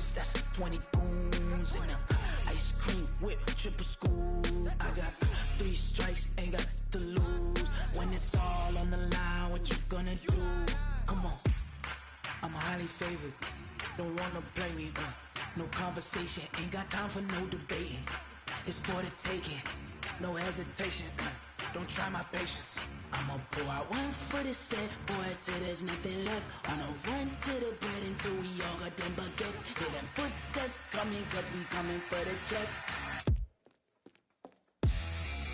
dollars, that's 20 goons. And ice cream whip, triple scoop. I got 3 strikes, ain't got to lose. When it's all on the line, what you gonna do? Come on, I'm highly favored. Don't wanna blame me, no conversation, ain't got time for no debating. It's for the taking, no hesitation, don't try my patience. I'ma pour out one for the set, boy, till there's nothing left. On a run to the bread until we all got them baguettes. Hear them footsteps coming, cause we coming for the check.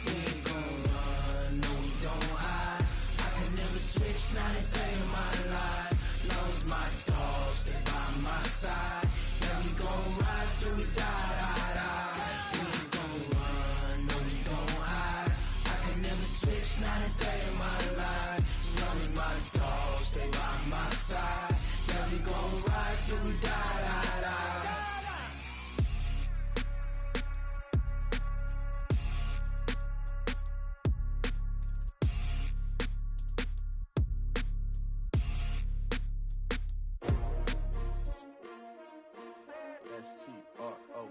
We ain't gon' run, no we don't hide. I can never switch, not a day in my life. Knows my dogs, they by my side. Yeah, we gon' ride till we die, die, die. We ain't gon' run, no we don't hide. I can never switch, not a day in my life. As long as my dogs, stay by my side. Yeah, we gon' ride till we die, die, die. S-T-R-O.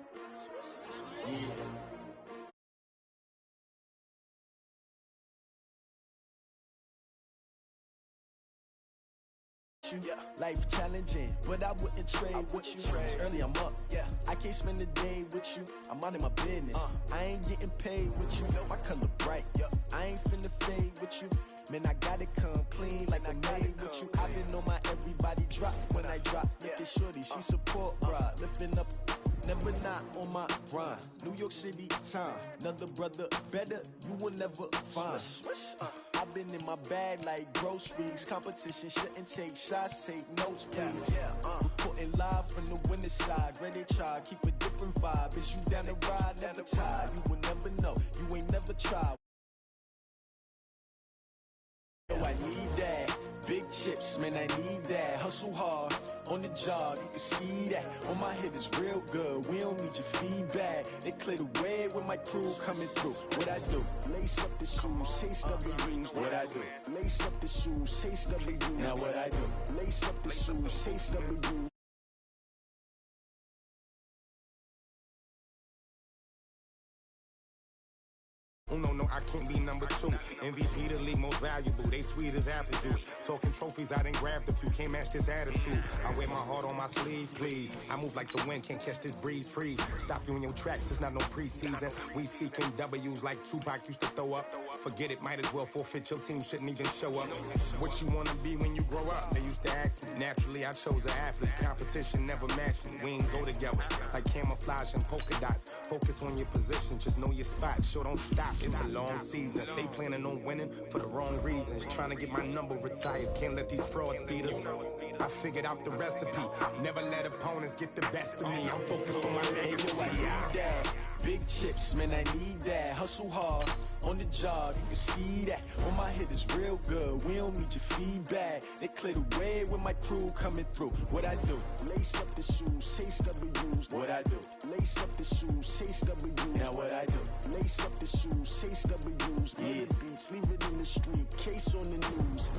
Yeah. Life challenging, but I wouldn't trade with you. It's early, I'm up. Yeah. I can't spend a day with you. I'm out of my business. I ain't getting paid with you. My color bright. I ain't finna fade with you. Man, I gotta come clean like I made with you. I've been on my everybody drop when I drop. Look at shorty, she support ride. Lifting up, never not on my grind. New York City time, another brother better you will never find. I've been in my bag like groceries. Competition shouldn't take shots, take notes, please. Reporting live from the winter side. Ready to try, keep a different vibe. Is you down the ride, never tired. You will never know, you ain't never tried. Oh, I need that. Big chips, man, I need that. Hustle hard on the job, you can see that. On my head is real good, we don't need your feedback. They clear the way with my crew coming through. What I do? Lace up the shoes, chase W's. What I do? Lace up the shoes, chase W's. Now what I do? Lace up the shoes, chase W's. Oh no, I can't be number 2. MVP the league most valuable. They sweet as apple juice. Talking trophies, I didn't grab the few. Can't match this attitude. I wear my heart on my sleeve, please. I move like the wind, can't catch this breeze, freeze. Stop you in your tracks, there's not no preseason. We seeking W's like Tupac used to throw up. Forget it, might as well forfeit. Your team shouldn't even show up. What you wanna be when you grow up? They used to ask me. Naturally, I chose an athlete. Competition never matched me. We ain't go together like camouflage and polka dots. Focus on your position, just know your spot. Sure, don't stop. It's a long season. They planning on winning for the wrong reasons. Trying to get my number retired. Can't let these frauds beat us. I figured out the recipe. Never let opponents get the best of me. I'm focused on my legacy. I need that. Big chips, man, I need that. Hustle hard on the job, you can see that. On my head is real good, we don't need your feedback. They clear the way with my crew coming through. What I do? Lace up the shoes, chase W's. What I do? Lace up the shoes, chase W's. Now what I do? Lace up the shoes, chase W's. Yeah. The beats, leave it in the street, case on the news.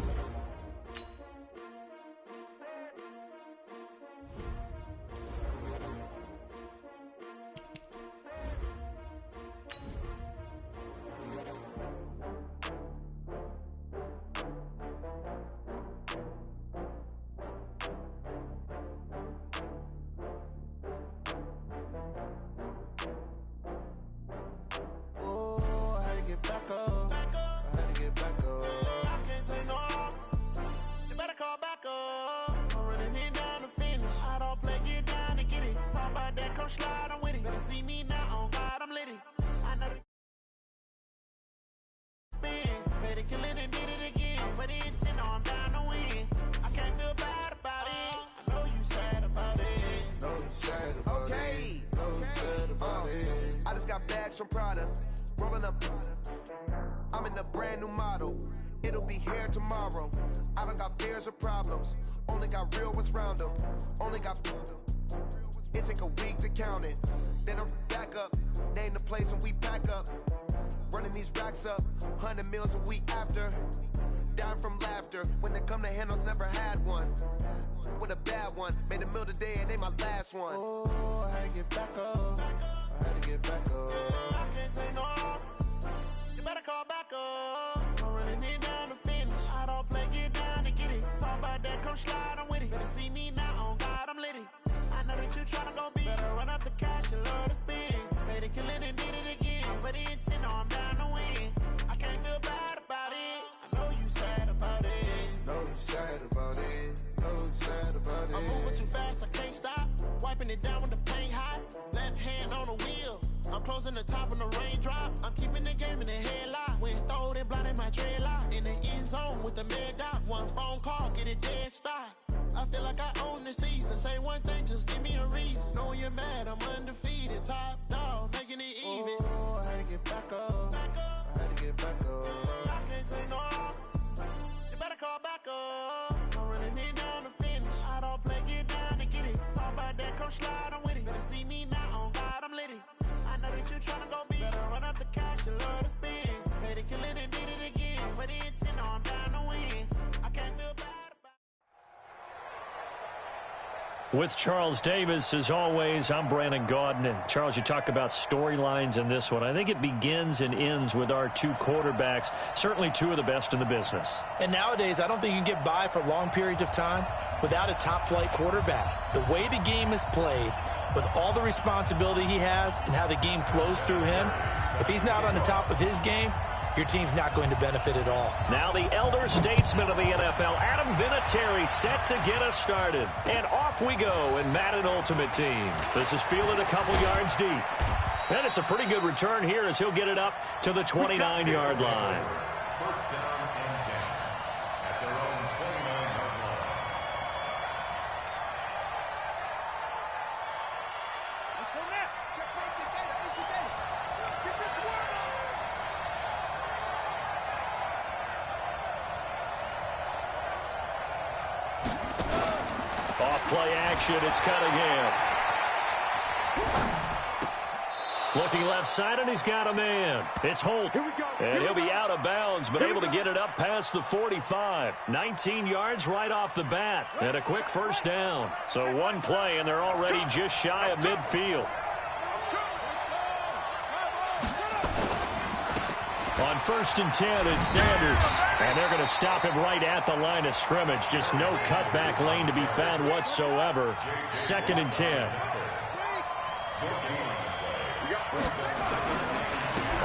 Back up. I had to get back up. I can't take no loss. You better call back up. I'm running it down to finish. I don't play, get down to get it. Talk about that, come slide, I'm with it. Better see me now, on God, I'm litty. I know the spin. Better kill it and did it again. But the intent, no, I'm down to win. I can't feel bad about it. I know you sad about it. Know you sad about it. Know you sad about it. I just got bags from Prada. Rolling up, I'm in a brand new model. It'll be here tomorrow. I don't got fears or problems. Only got real ones round them. Only got. It take a week to count it. Then I'm back up. Name the place and we pack up. Running these racks up. 100 meals a week after. dying from laughter. When it come to handles, never had one. With a bad one, made a meal today and ain't my last one. Oh, I had to get back up. I had to get back up. I can't take no loss. You better call back up. I'm running it down to finish. I don't play, get down and get it. Talk about that, come slide, I'm with it. Better see me now, on God, I'm litty. I know that you tryna go big. Better run up the cash, you love to spin. Made it, kill it, and did it again. But the intent, no, I'm down to win. I can't feel bad about it. I know you sad about it. Know you sad about it. Know you sad about it. I'm moving too fast, I can't stop. Wiping it down when the paint hot. Left hand on the wheel. I'm closing the top when the raindrop. I'm keeping the game in the headlock. When throwed and blinded my dreadlock. In the end zone with the mad dot. One phone call, get it dead stop. I feel like I own the season. Say one thing, just give me a reason. Knowing you're mad, I'm undefeated. Top dog, making it even. Oh, I had to get back up. I had to get back up. I can't take no loss. You better call back up. I'm running it down to finish. I don't play, get down and get it. Talk about that, come slide, I'm with it. Better see me now, on God, I'm litty. I know that you tryna go big. Better run up the cash, you love to spin. Made it, kill it, and did it again. But the intent, no, I'm down to win. I can't feel bad. With Charles Davis, as always, I'm Brandon Gaudin. And Charles, you talk about storylines in this one. I think it begins and ends with our two quarterbacks, certainly two of the best in the business. And nowadays, I don't think you can get by for long periods of time without a top-flight quarterback. The way the game is played, with all the responsibility he has and how the game flows through him, if he's not on the top of his game, your team's not going to benefit at all. Now the elder statesman of the NFL, Adam Vinatieri, set to get us started. And off we go in Madden Ultimate Team. This is fielded a couple yards deep. And it's a pretty good return here as he'll get it up to the 29-yard line. First down and 10 at their own 29-yard line. Let's go now. Check fancy data. Fancy data. Get this one. Off play action, it's Cunningham. Looking left side, and he's got a man. It's Holt. And he'll be out of bounds, but able to get it up past the 45. 19 yards right off the bat, and a quick first down. So one play, and they're already just shy of midfield. On 1st and 10, it's Sanders. And they're going to stop him right at the line of scrimmage. Just no cutback lane to be found whatsoever. 2nd and 10.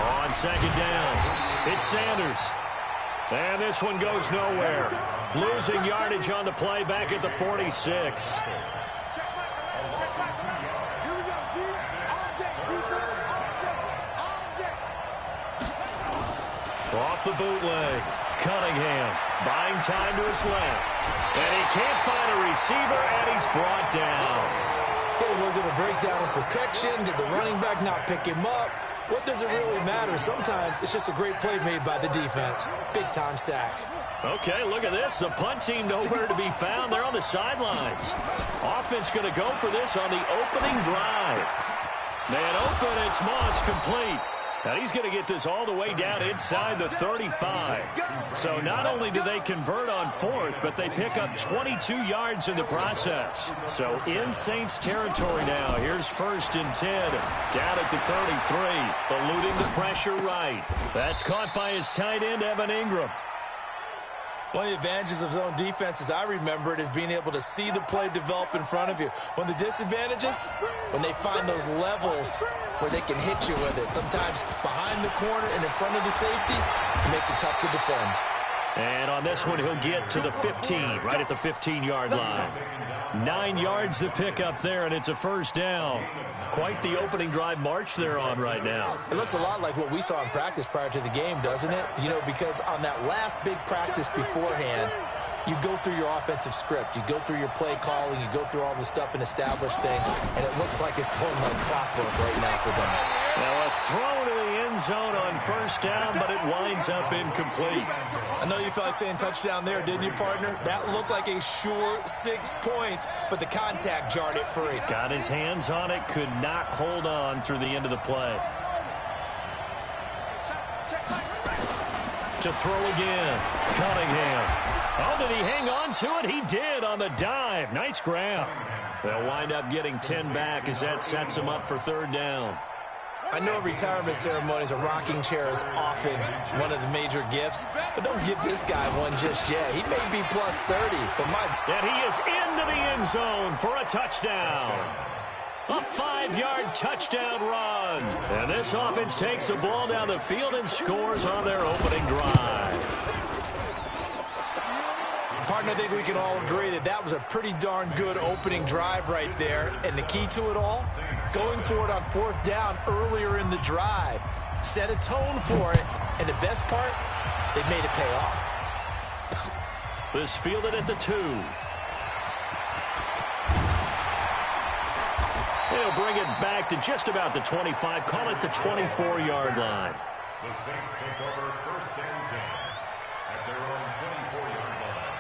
On 2nd down, it's Sanders. And this one goes nowhere. Losing yardage on the play back at the 46. Off the bootleg, Cunningham buying time to his left. And he can't find a receiver, and he's brought down. Okay, was it a breakdown in protection? Did the running back not pick him up? What does it really matter? Sometimes it's just a great play made by the defense. Big-time sack. Okay, look at this. The punt team nowhere to be found. They're on the sidelines. Offense going to go for this on the opening drive. Man open, it's Moss complete. Now he's going to get this all the way down inside the 35. So not only do they convert on 4th, but they pick up 22 yards in the process. So in Saints territory now. Here's 1st and 10 down at the 33. Eluding the pressure right. That's caught by his tight end, Evan Ingram. One of the advantages of zone defense, as I remember it, is being able to see the play develop in front of you. One of the disadvantages, when they find those levels where they can hit you with it. Sometimes behind the corner and in front of the safety, it makes it tough to defend. And on this one, he'll get to the 15, right at the 15-yard line. 9 yards to pick up there, and it's a first down. Quite the opening drive march they're on right now. It looks a lot like what we saw in practice prior to the game, doesn't it? You know, because on that last big practice beforehand, you go through your offensive script. You go through your play calling. You go through all the stuff and establish things. And it looks like it's going like clockwork right now for them. Now a throw to the end zone on first down, but it winds up incomplete. I know you felt like saying touchdown there, didn't you, partner? That looked like a sure 6 points, but the contact jarred it free. Got his hands on it, could not hold on through the end of the play. to throw again. Cunningham. Oh, did he hang on to it? He did on the dive. Nice grab. They'll wind up getting 10 back as that sets them up for third down. I know retirement ceremonies, a rocking chair is often one of the major gifts, but don't give this guy one just yet. He may be plus 30, but And he is into the end zone for a touchdown. A 5-yard touchdown run. And this offense takes the ball down the field and scores on their opening drive. Partner, I think we can all agree that that was a pretty darn good opening drive right there. And the key to it all, going for it on fourth down earlier in the drive. Set a tone for it. And the best part, they made it pay off. This fielded at the 2. They'll bring it back to just about the 25. Call it the 24-yard line. The Saints take over first and 10 at their own 24-yard line.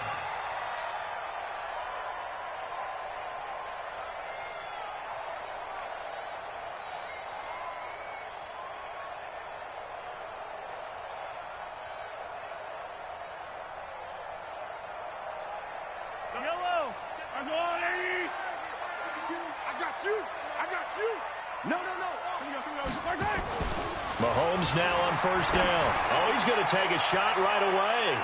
Mahomes now on first down. Oh, he's going to take a shot right away.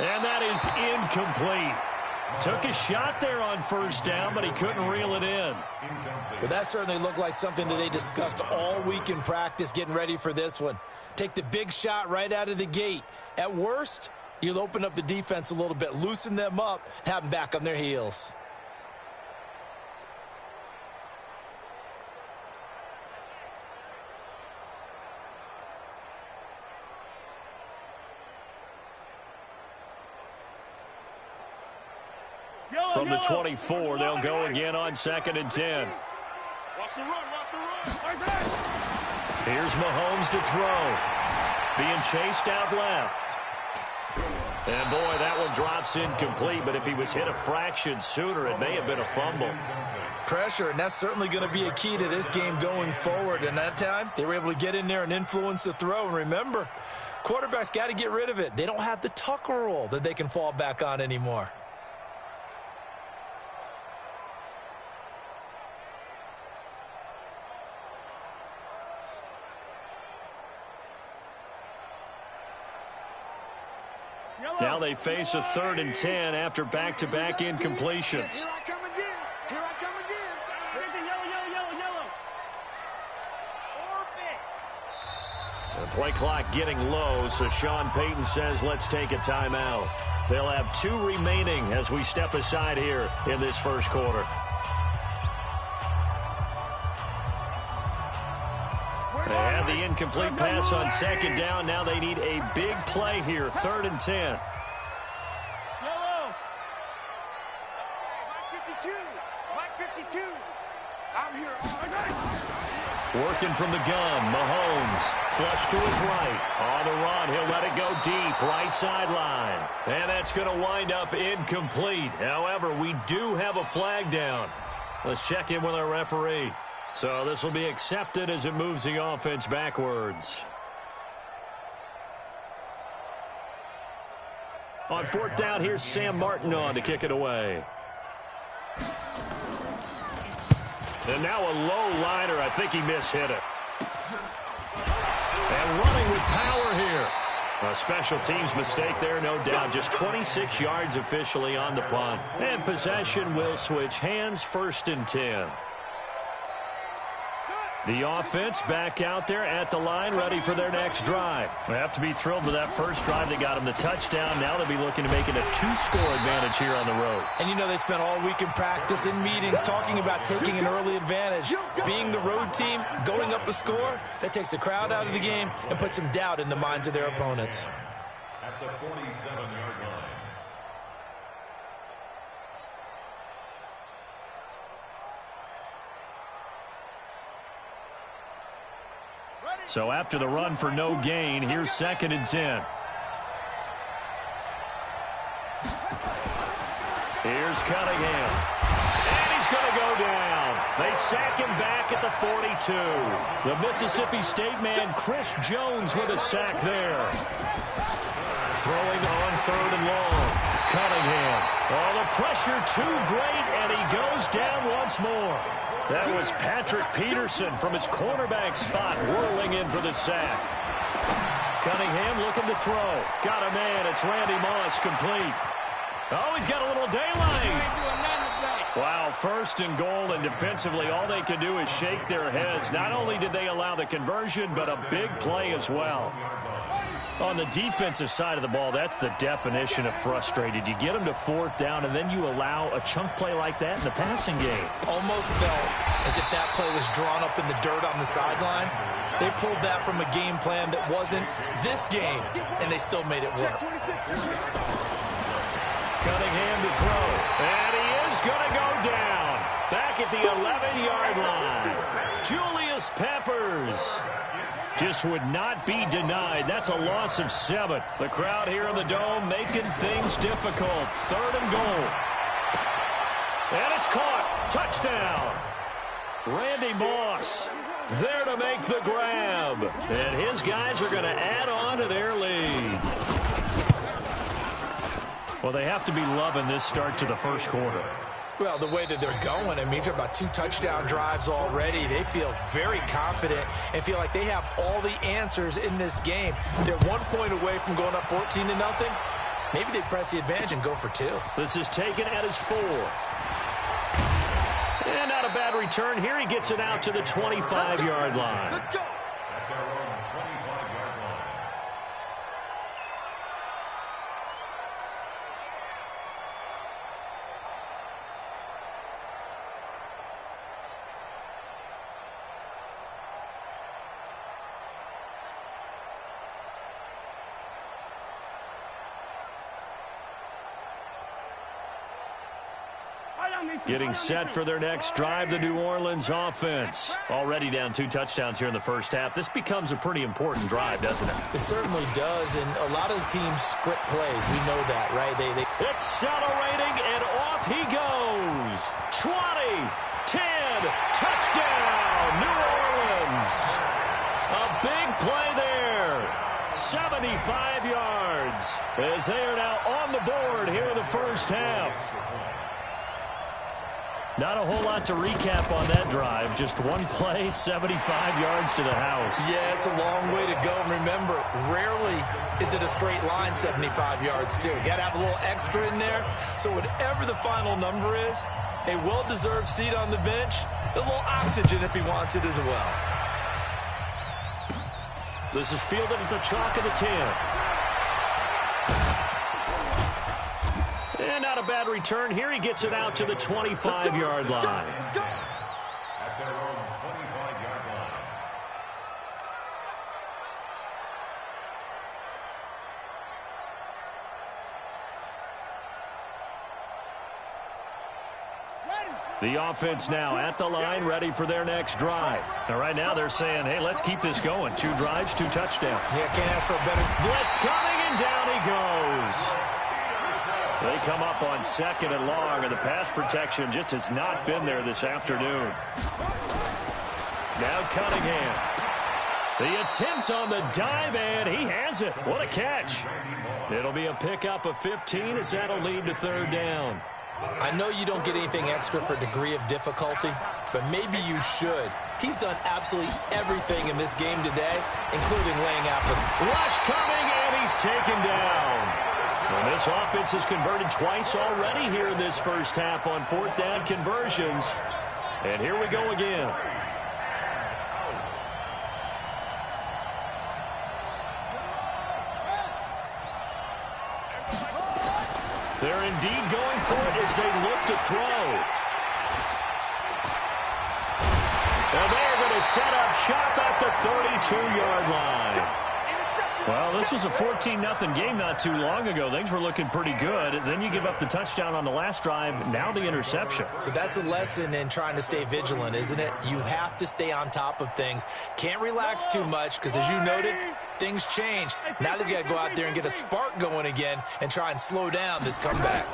And that is incomplete. Took a shot there on first down, but he couldn't reel it in. Well, that certainly looked like something that they discussed all week in practice getting ready for this one. Take the big shot right out of the gate. At worst, you'll open up the defense a little bit, loosen them up, and have them back on their heels. From the 24, they'll go again on 2nd and 10. Watch the run, watch the run. Here's Mahomes to throw. Being chased out left. And, boy, that one drops incomplete, but if he was hit a fraction sooner, it may have been a fumble. Pressure, and that's certainly going to be a key to this game going forward. And that time, they were able to get in there and influence the throw. And remember, quarterbacks got to get rid of it. They don't have the tuck rule that they can fall back on anymore. Now they face a 3rd and 10 after back-to-back incompletions. Here I come again. Here I come again. Yellow. The play clock getting low, so Sean Payton says let's take a timeout. They'll have 2 remaining as we step aside here in this first quarter. They had the incomplete pass on 2nd down. Now they need a big play here, 3rd and 10. Working from the gun, Mahomes, flush to his right. On the run, he'll let it go deep, right sideline. And that's going to wind up incomplete. However, we do have a flag down. Let's check in with our referee. So this will be accepted as it moves the offense backwards. On 4th down, here's Sam Martin on to kick it away. And now a low liner. I think he mishit it. And running with power here. A special teams mistake there, no doubt. Just 26 yards officially on the punt. And possession will switch hands, 1st and 10. The offense back out there at the line, ready for their next drive. They have to be thrilled with that first drive. They got them the touchdown. Now they'll be looking to make it a 2-score advantage here on the road. And you know they spent all week in practice, in meetings, talking about taking an early advantage. Being the road team, going up a score, that takes the crowd out of the game and puts some doubt in the minds of their opponents. At the 47-yard line. So after the run for no gain, here's 2nd and 10. Here's Cunningham. And he's going to go down. They sack him back at the 42. The Mississippi State man, Chris Jones, with a sack there. throwing on 3rd and long. Cunningham. Oh, the pressure too great, and he goes down once more. That was Patrick Peterson from his cornerback spot whirling in for the sack. Cunningham looking to throw. Got a man. It's Randy Moss, complete. Oh, he's got a little daylight. Wow, 1st and goal, and defensively all they can do is shake their heads. Not only did they allow the conversion, but a big play as well. On the defensive side of the ball, that's the definition of frustrated. You get them to 4th down, and then you allow a chunk play like that in the passing game. Almost felt as if that play was drawn up in the dirt on the sideline. They pulled that from a game plan that wasn't this game, and they still made it work. Cunningham to throw, and he is going to go down. Back at the 11-yard line. Julius Peppers just would not be denied. That's a loss of 7. The crowd here in the Dome making things difficult. 3rd and goal. And it's caught. Touchdown. Randy Moss there to make the grab. And his guys are going to add on to their lead. Well, they have to be loving this start to the first quarter. Well, the way that they're going, I mean, you're talking about 2 touchdown drives already. They feel very confident and feel like they have all the answers in this game. They're 1 point away from going up 14-0. Maybe they press the advantage and go for 2. This is taken at his 4. And not a bad return. Here he gets it out to the 25-yard line. At Let's go. their own 25-yard line. Getting set for their next drive, the New Orleans offense. Already down 2 touchdowns here in the first half. This becomes a pretty important drive, doesn't it? It certainly does, and a lot of the teams script plays. We know that, right? It's accelerating, and off he goes. 20, 10, touchdown, New Orleans. A big play there. 75 yards as they are now on the board here in the first half. Not a whole lot to recap on that drive. Just one play, 75 yards to the house. Yeah, it's a long way to go. And remember, rarely is it a straight line 75 yards, too. You got to have a little extra in there. So whatever the final number is, a well-deserved seat on the bench, a little oxygen if he wants it as well. This is fielded at the chalk of the 10. And not a bad return. Here he gets it out to the 25-yard line. At their own 25-yard line. The offense now at the line, ready for their next drive. Now, right now they're saying, hey, let's keep this going. 2 drives, 2 touchdowns. Yeah, can't ask for a better. Blitz coming, and down he goes. They come up on 2nd and long, and the pass protection just has not been there this afternoon. Now Cunningham. The attempt on the dive, and he has it. What a catch. It'll be a pickup of 15 as that'll lead to 3rd down. I know you don't get anything extra for degree of difficulty, but maybe you should. He's done absolutely everything in this game today, including laying out the rush coming, and he's taken down. And this offense has converted twice already here in this first half on 4th down conversions. And here we go again. They're indeed going for it as they look to throw. And they're going to set up shop at the 32-yard line. Well, this was a 14-0 game not too long ago. Things were looking pretty good. Then you give up the touchdown on the last drive. Now the interception. So that's a lesson in trying to stay vigilant, isn't it? You have to stay on top of things. Can't relax too much because, as you noted, things change. Now they've got to go out there and get a spark going again and try and slow down this comeback.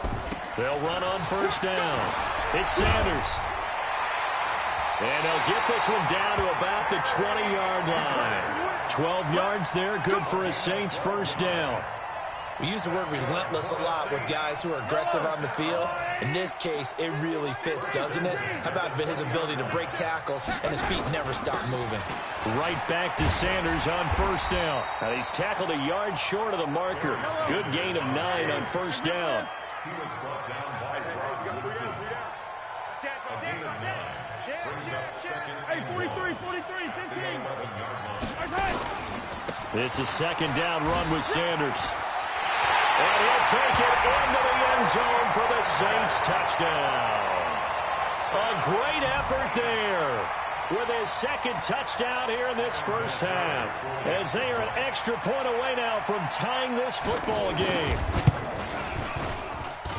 They'll run on 1st down. It's Sanders. And they'll get this one down to about the 20-yard line. 12 yards there, good for a Saints 1st down. We use the word relentless a lot with guys who are aggressive on the field. In this case, it really fits, doesn't it? How about his ability to break tackles and his feet never stop moving? Right back to Sanders on first down. And he's tackled a yard short of the marker. Good gain of 9 on first down. He was brought down by Rob Woodson. A gain of 9. Brings up second. Hey, 43, 15. It's a second down run with Sanders. And he'll take it into the end zone for the Saints touchdown. A great effort there with his second touchdown here in this first half, as they are an extra point away now from tying this football game.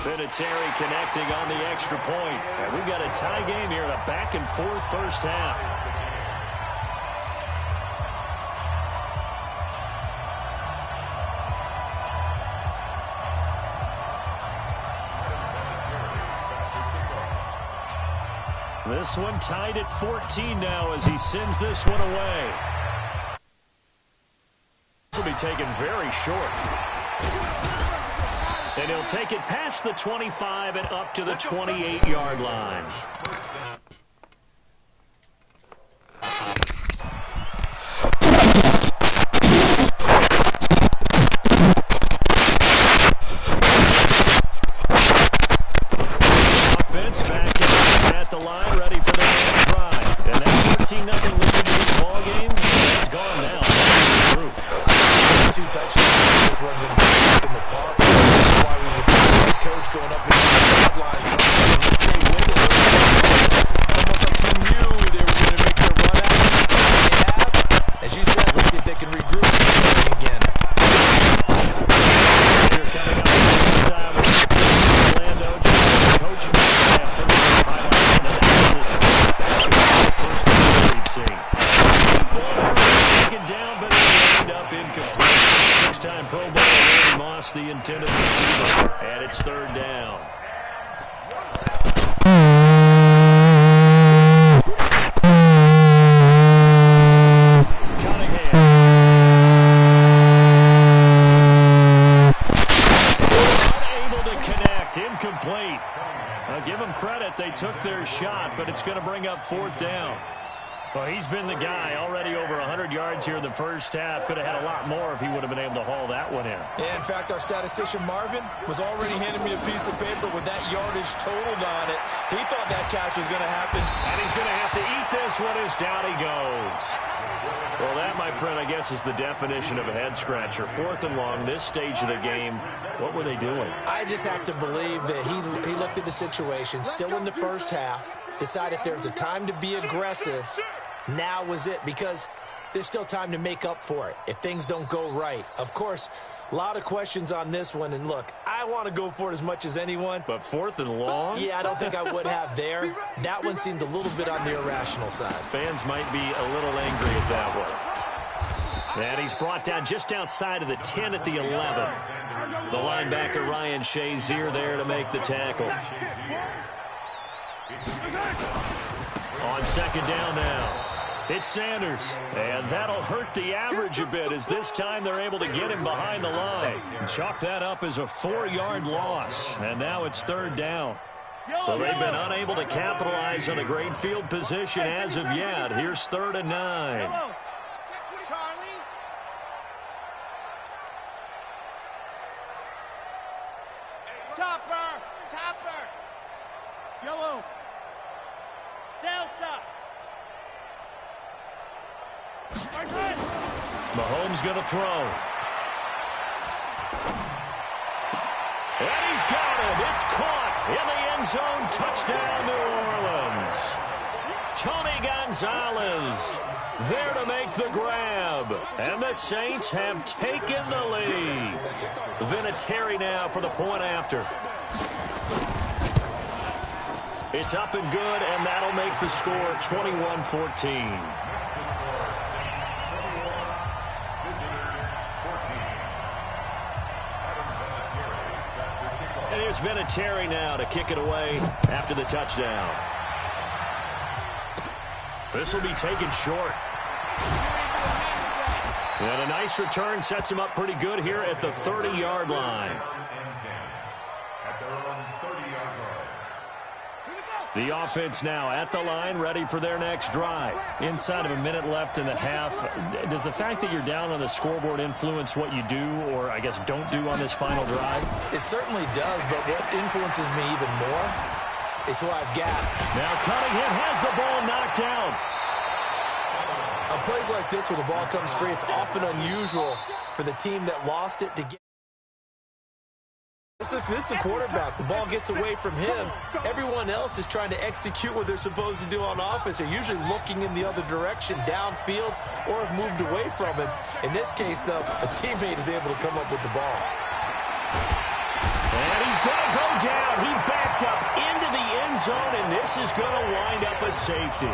Vinatieri connecting on the extra point. And we've got a tie game here in a back-and-forth first half. This one tied at 14 now as he sends this one away. This will be taken very short. And he'll take it past the 25 and up to the 28-yard line. Offense back at the line, ready for the next drive. And that 14-0 lead in this ball game, it's gone now. 2 touchdowns. This one been back in the park. That's why we would see the coach going up into the sidelines telling them to stay with it. It's almost like he knew they were going to make their run out. They have. As you said, let's see if they can regroup again. Here coming up inside with Orlando, coach staff for the highlights and analysis. Back to the first time we've seen. Taken down, but it ended up incomplete. 6-time Pro Bowler Randy Moss, the intended receiver, and it's third down. Cunningham. Unable to connect, incomplete. I'll give them credit, they took their shot, but it's going to bring up fourth down. Well, he's been the guy, already over 100 yards here in the first half. Could have had a lot more if he would have been able to haul that one in. Yeah, in fact, our statistician Marvin was already handing me a piece of paper with that yardage totaled on it. He thought that catch was going to happen. And he's going to have to eat this one as down he goes. Well, that, my friend, I guess is the definition of a head-scratcher. 4th and long, this stage of the game. What were they doing? I just have to believe that he looked at the situation, still in the first half, decided there's a time to be aggressive. Now was it, because there's still time to make up for it if things don't go right. Of course, a lot of questions on this one, and look, I want to go for it as much as anyone. But 4th and long? Yeah, I don't think I would have there. That one seemed a little bit on the irrational side. Fans might be a little angry at that one. And he's brought down just outside of the 10 at the 11. The linebacker, Ryan Shazier, there to make the tackle. On second down now. It's Sanders, and that'll hurt the average a bit as this time they're able to get him behind the line. Chalk that up as a 4-yard loss, and now it's third down. So they've been unable to capitalize on a great field position as of yet. Here's 3rd and 9. Topper. Yellow. Delta. Mahomes going to throw. And he's got it. It's caught in the end zone. Touchdown, New Orleans. Tony Gonzalez there to make the grab. And the Saints have taken the lead. Vinatieri now for the point after. It's up and good, and that'll make the score 21-14. And here's Vinatieri now to kick it away after the touchdown. This will be taken short. And a nice return sets him up pretty good here at the 30-yard line. At their own 30-yard line. The offense now at the line, ready for their next drive. Inside of a minute left in the half, does the fact that you're down on the scoreboard influence what you do or, I guess, don't do on this final drive? It certainly does, but what influences me even more is who I've got. Now Cunningham has the ball knocked down. On plays like this where the ball comes free, it's often unusual for the team that lost it to get. This is the quarterback. The ball gets away from him. Everyone else is trying to execute what they're supposed to do on offense. They're usually looking in the other direction, downfield, or have moved away from him. In this case, though, a teammate is able to come up with the ball. And he's going to go down. He backed up into the end zone, and this is going to wind up a safety.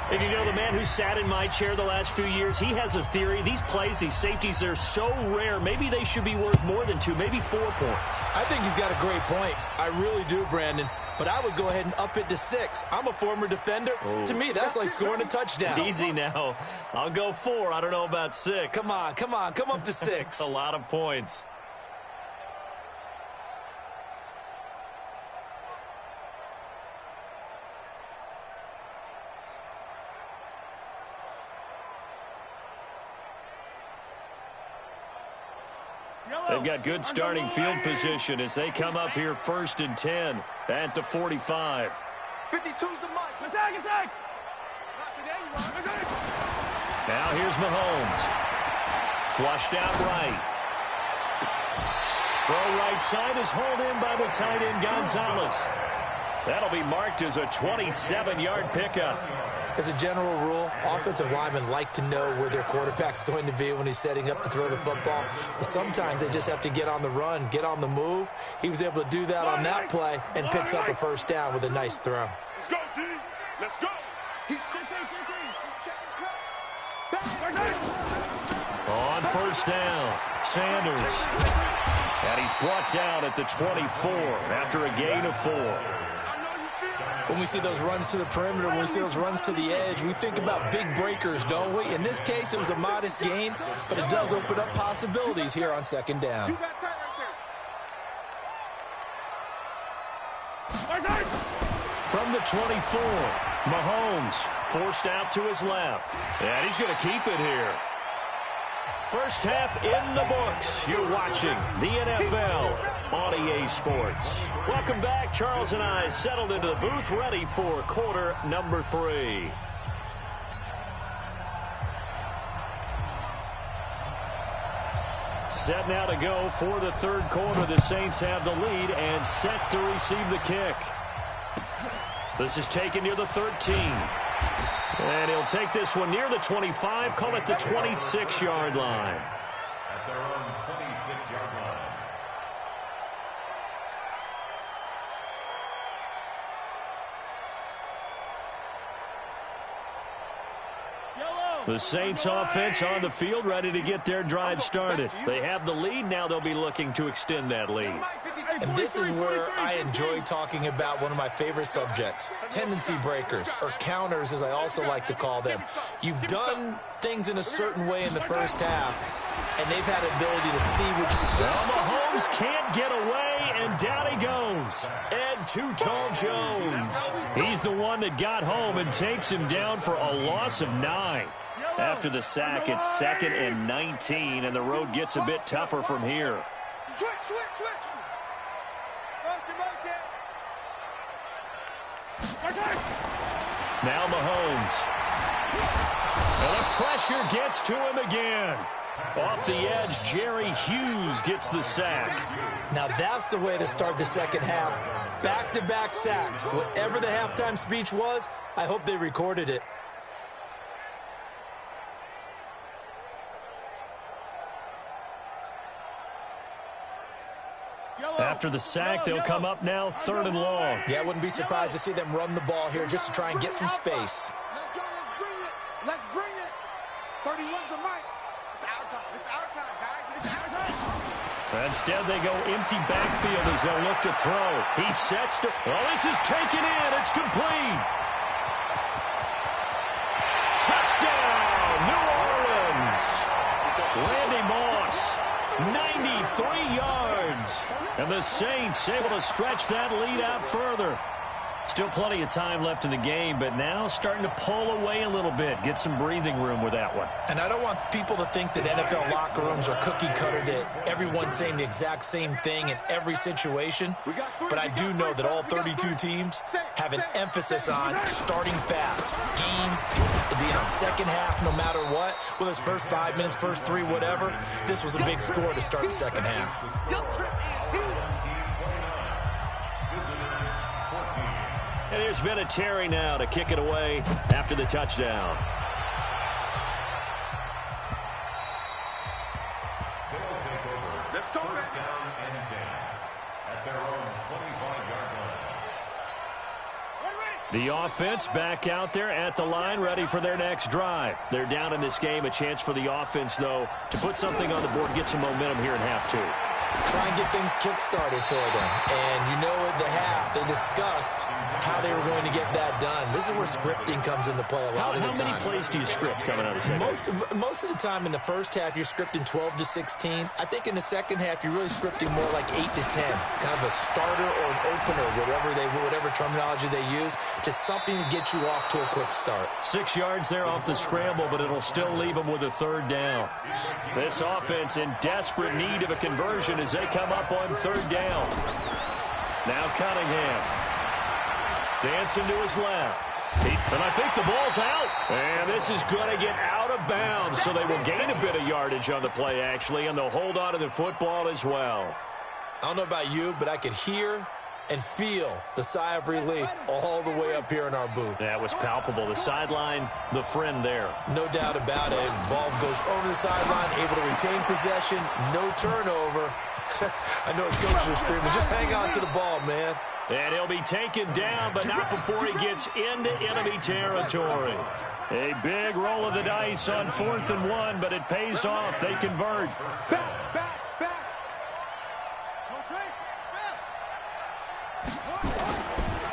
And you know, the man who sat in my chair the last few years, he has a theory. These plays, these safeties, they're so rare. Maybe they should be worth more than 2, maybe 4 points. I think he's got a great point. I really do, Brandon. But I would go ahead and up it to 6. I'm a former defender. Oh. To me, that's like scoring a touchdown. Easy now. I'll go 4. I don't know about 6. Come on. Come up to 6. A lot of points. They've got good starting field position as they come up here 1st and 10 at the 45. 52's the mark. Attack! Now here's Mahomes. Flushed out right. Throw right side is hauled in by the tight end Gonzalez. That'll be marked as a 27-yard pickup. As a general rule, offensive linemen like to know where their quarterback's going to be when he's setting up to throw the football. But sometimes they just have to get on the run, get on the move. He was able to do that on that play and picks up a first down with a nice throw. Let's go, D. Let's go. On first down, Sanders. And he's brought down at the 24 after a gain of 4. When we see those runs to the perimeter, when we see those runs to the edge, we think about big breakers, don't we? In this case, it was a modest gain, but it does open up possibilities here on 2nd down. From the 24, Mahomes forced out to his left. And he's going to keep it here. First half in the books. You're watching the NFL on EA Sports. Welcome back. Charles and I settled into the booth, ready for quarter number 3. Set now to go for the 3rd quarter. The Saints have the lead and set to receive the kick. This is taken near the 13. And he'll take this one near the 25, call it the 26-yard line. At their own 26-yard line. The Saints offense on the field, ready to get their drive started. They have the lead. Now they'll be looking to extend that lead. And this is where I enjoy talking about one of my favorite subjects, tendency breakers, or counters as I also like to call them. You've done things in a certain way in the first half, and they've had the ability to see what you... Well, Mahomes can't get away, and down he goes. Ed Too Tall Jones. He's the one that got home and takes him down for a loss of 9. After the sack, it's 2nd and 19, and the road gets a bit tougher from here. Switch. Motion. Now Mahomes. And the pressure gets to him again. Off the edge, Jerry Hughes gets the sack. Now that's the way to start the second half. Back-to-back sacks. Whatever the halftime speech was, I hope they recorded it. After the sack, they'll come up now 3rd and long. Yeah, I wouldn't be surprised to see them run the ball here just to try and get some space. Let's bring it. 31's the mic. It's our time, guys. It's our time. Instead, they go empty backfield as they'll look to throw. He sets to... Oh, this is taken in. It's complete. Touchdown, New Orleans. Randy Moss, 93 yards. And the Saints able to stretch that lead out further. Still plenty of time left in the game, but now starting to pull away a little bit. Get some breathing room with that one. And I don't want people to think that NFL locker rooms are cookie cutter, that everyone's saying the exact same thing in every situation. But I do know that all 32 teams have an emphasis on starting fast. Game, the second half, no matter what. Whether it's first 5 minutes, first 3, whatever. This was a big score to start the second half. And here's Vinatieri now to kick it away after the touchdown. Let's go, first down and 10 at their own 25-yard line. The offense back out there at the line, ready for their next drive. They're down in this game. A chance for the offense, though, to put something on the board, get some momentum here in half 2. Try and get things kick-started for them. And you know at the half, they discussed how they were going to get that done. This is where scripting comes into play a lot of the time. How many plays do you script coming out of the second? Most of the time in the first half, you're scripting 12 to 16. I think in the second half, you're really scripting more like 8 to 10. Kind of a starter or an opener, whatever terminology they use. Just something to get you off to a quick start. 6 yards there off the scramble, but it'll still leave them with a third down. This offense in desperate need of a conversion as they come up on third down. Now Cunningham. Dancing to his left. And I think the ball's out. And this is going to get out of bounds, so they will gain a bit of yardage on the play, actually, and they'll hold on to the football as well. I don't know about you, but I could hear and feel the sigh of relief all the way up here in our booth. That was palpable. The sideline, the friend there. No doubt about it. Ball goes over the sideline, able to retain possession, no turnover. I know his coaches are screaming, just hang on to the ball, man. And he'll be taken down, but not before he gets into enemy territory. A big roll of the dice on 4th and 1, but it pays off. They convert.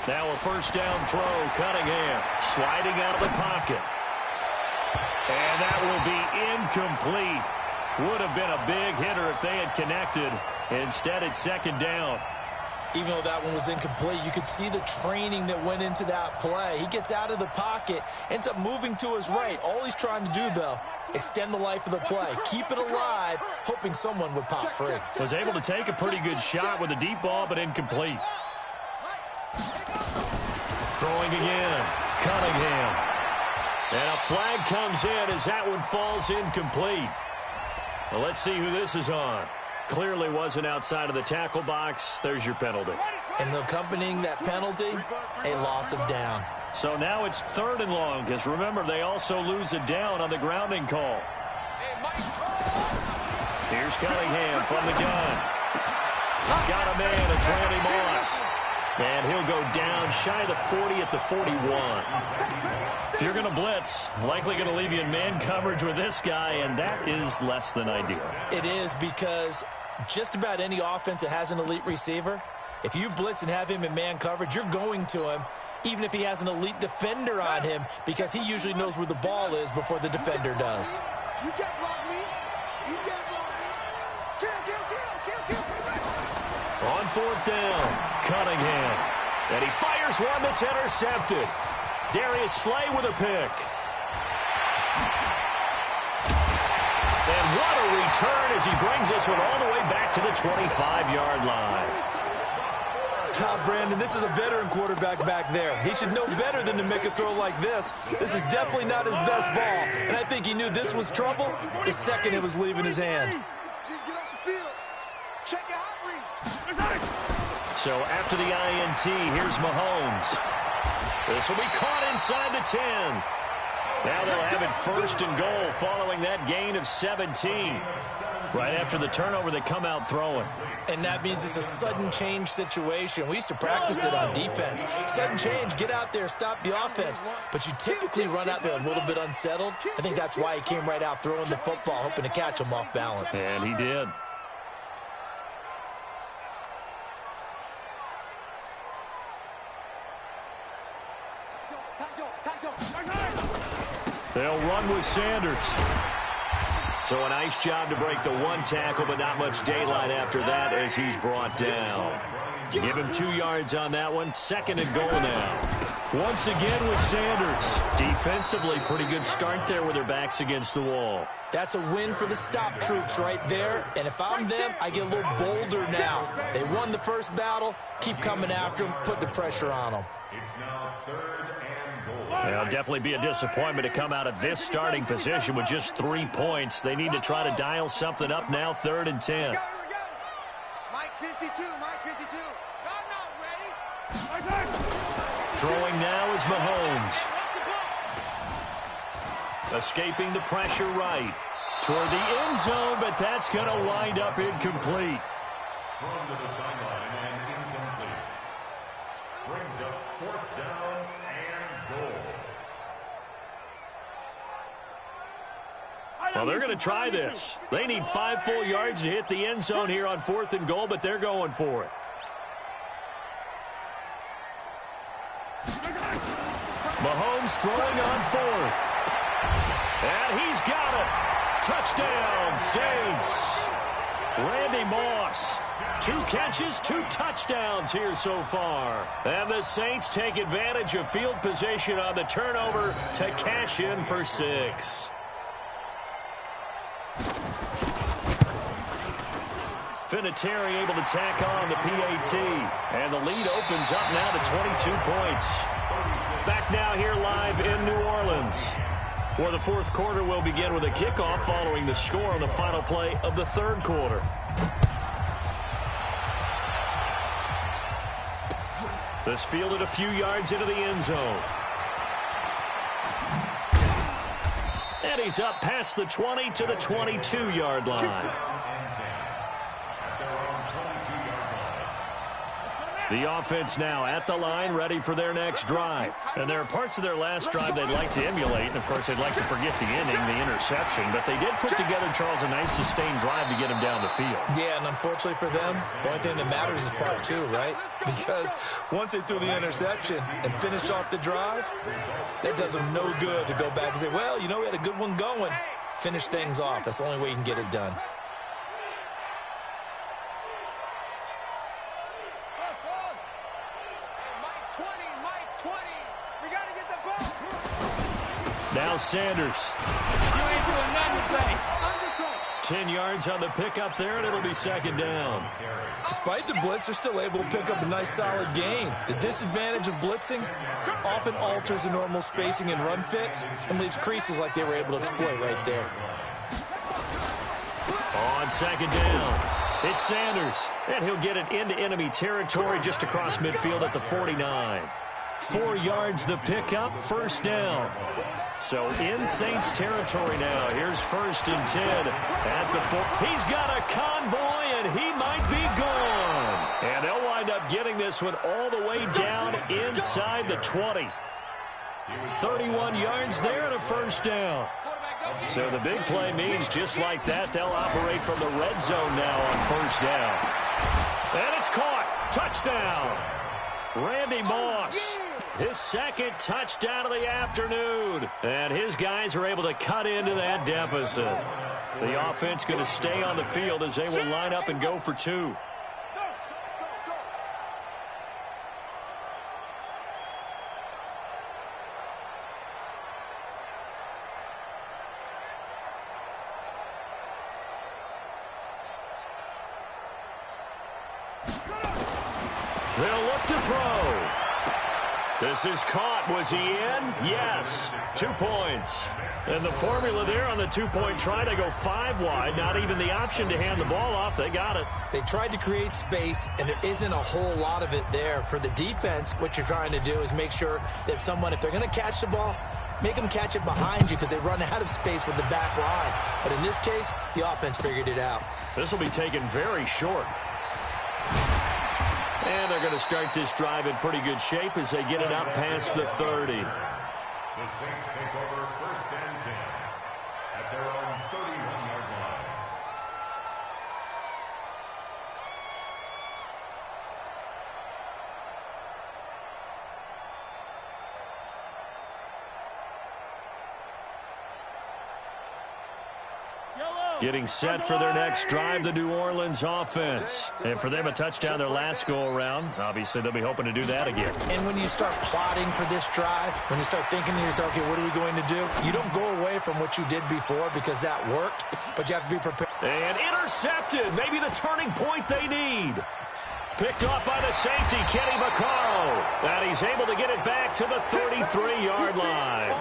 Now a first down throw. Cunningham sliding out of the pocket. And that will be incomplete. Would have been a big hitter if they had connected. Instead, it's second down. Even though that one was incomplete, you could see the training that went into that play. He gets out of the pocket, ends up moving to his right. All he's trying to do, though, extend the life of the play. Keep it alive, hoping someone would pop free. Was able to take a pretty good shot with a deep ball, but incomplete. Throwing again. Cunningham. And a flag comes in as that one falls incomplete. Well, let's see who this is on. Clearly wasn't outside of the tackle box. There's your penalty. And accompanying that penalty, a loss of down. So now it's 3rd and long, because remember, they also lose a down on the grounding call. Here's Cunningham from the gun. Got a man, it's Randy Moss. And he'll go down shy of the 40 at the 41. If you're going to blitz, likely going to leave you in man coverage with this guy, and that is less than ideal. It is, because just about any offense that has an elite receiver, if you blitz and have him in man coverage, you're going to him, even if he has an elite defender on him, because he usually knows where the ball is before the defender does. You can't block me. You can't block me. Kill. On 4th down, Cunningham. And he fires one that's intercepted. Darius Slay with a pick. And what a return as he brings this one all the way back to the 25-yard line. Brandon, this is a veteran quarterback back there. He should know better than to make a throw like this. This is definitely not his best ball. And I think he knew this was trouble the second it was leaving his hand. Get off the field. Check your hot read. So after the INT, here's Mahomes. This will be caught inside the 10. Now they'll have it 1st and goal following that gain of 17. Right after the turnover, they come out throwing. And that means it's a sudden change situation. We used to practice it on defense. Sudden change, get out there, stop the offense. But you typically run out there a little bit unsettled. I think that's why he came right out throwing the football, hoping to catch him off balance. And he did. They'll run with Sanders. So a nice job to break the one tackle, but not much daylight after that as he's brought down. Give him 2 yards on that one. 2nd and goal now. Once again with Sanders. Defensively, pretty good start there with their backs against the wall. That's a win for the stop troops right there. And if I'm them, I get a little bolder now. They won the first battle. Keep coming after them. Put the pressure on them. It's now 3rd and goal. It'll definitely be a disappointment to come out of this starting position with just 3 points. They need to try to dial something up now, 3rd and 10. Mike 52, Mike 52. I'm not ready. Throwing now is Mahomes. Escaping the pressure right. Toward the end zone, but that's going to wind up incomplete. Thrown to the sideline and incomplete. Brings up 4th down and goal. Well, they're going to try this. They need 5 full yards to hit the end zone here on 4th and goal, but they're going for it. Mahomes throwing on 4th. And he's got it. Touchdown, Saints. Randy Moss. 2 catches, 2 touchdowns here so far. And the Saints take advantage of field position on the turnover to cash in for 6. Vinatieri able to tack on the PAT. And the lead opens up now to 22 points. Back now here live in New Orleans, where the 4th quarter will begin with a kickoff following the score on the final play of the 3rd quarter. This fielded a few yards into the end zone. And he's up past the 20 to the 22-yard line. The offense now at the line, ready for their next drive. And there are parts of their last drive they'd like to emulate. And, of course, they'd like to forget the inning, the interception. But they did put together, Charles, a nice sustained drive to get him down the field. Yeah, and unfortunately for them, the only thing that matters is part 2, right? Because once they threw the interception and finished off the drive, that does them no good to go back and say, well, you know, we had a good one going. Finish things off. That's the only way you can get it done. Now Sanders. You ain't doing nothing today. 10 yards on the pickup there, and it'll be 2nd down. Despite the blitz, they're still able to pick up a nice solid gain. The disadvantage of blitzing often alters the normal spacing and run fits and leaves creases like they were able to exploit right there. On 2nd down, it's Sanders, and he'll get it into enemy territory just across midfield at the 49. 4 yards the pickup, 1st down. So in Saints territory now. Here's 1st and 10 at the 4. He's got a convoy, and he might be gone. And they'll wind up getting this one all the way down inside the 20. 31 yards there and a 1st down. So the big play means just like that, they'll operate from the red zone now on 1st down. And it's caught. Touchdown. Randy Moss. His 2nd touchdown of the afternoon. And his guys are able to cut into that deficit. The offense going to stay on the field as they will line up and go for 2. They'll look to throw. This is caught. Was he in? Yes. 2 points. And the formula there on the 2-point try to go 5 wide. Not even the option to hand the ball off. They got it. They tried to create space, and there isn't a whole lot of it there. For the defense, what you're trying to do is make sure that if they're going to catch the ball, make them catch it behind you because they run out of space with the back line. But in this case, the offense figured it out. This will be taken very short. And they're going to start this drive in pretty good shape as they get it up past the 30. The Saints take over 1st and 10 at their own 31-yard line. Yellow. Getting set for their next drive, the New Orleans offense. And for them, a touchdown their last go-around. Obviously, they'll be hoping to do that again. And when you start plotting for this drive, when you start thinking to yourself, okay, what are we going to do? You don't go away from what you did before because that worked, but you have to be prepared. And intercepted. Maybe the turning point they need. Picked off by the safety, Kenny Vaccaro. And he's able to get it back to the 33-yard line.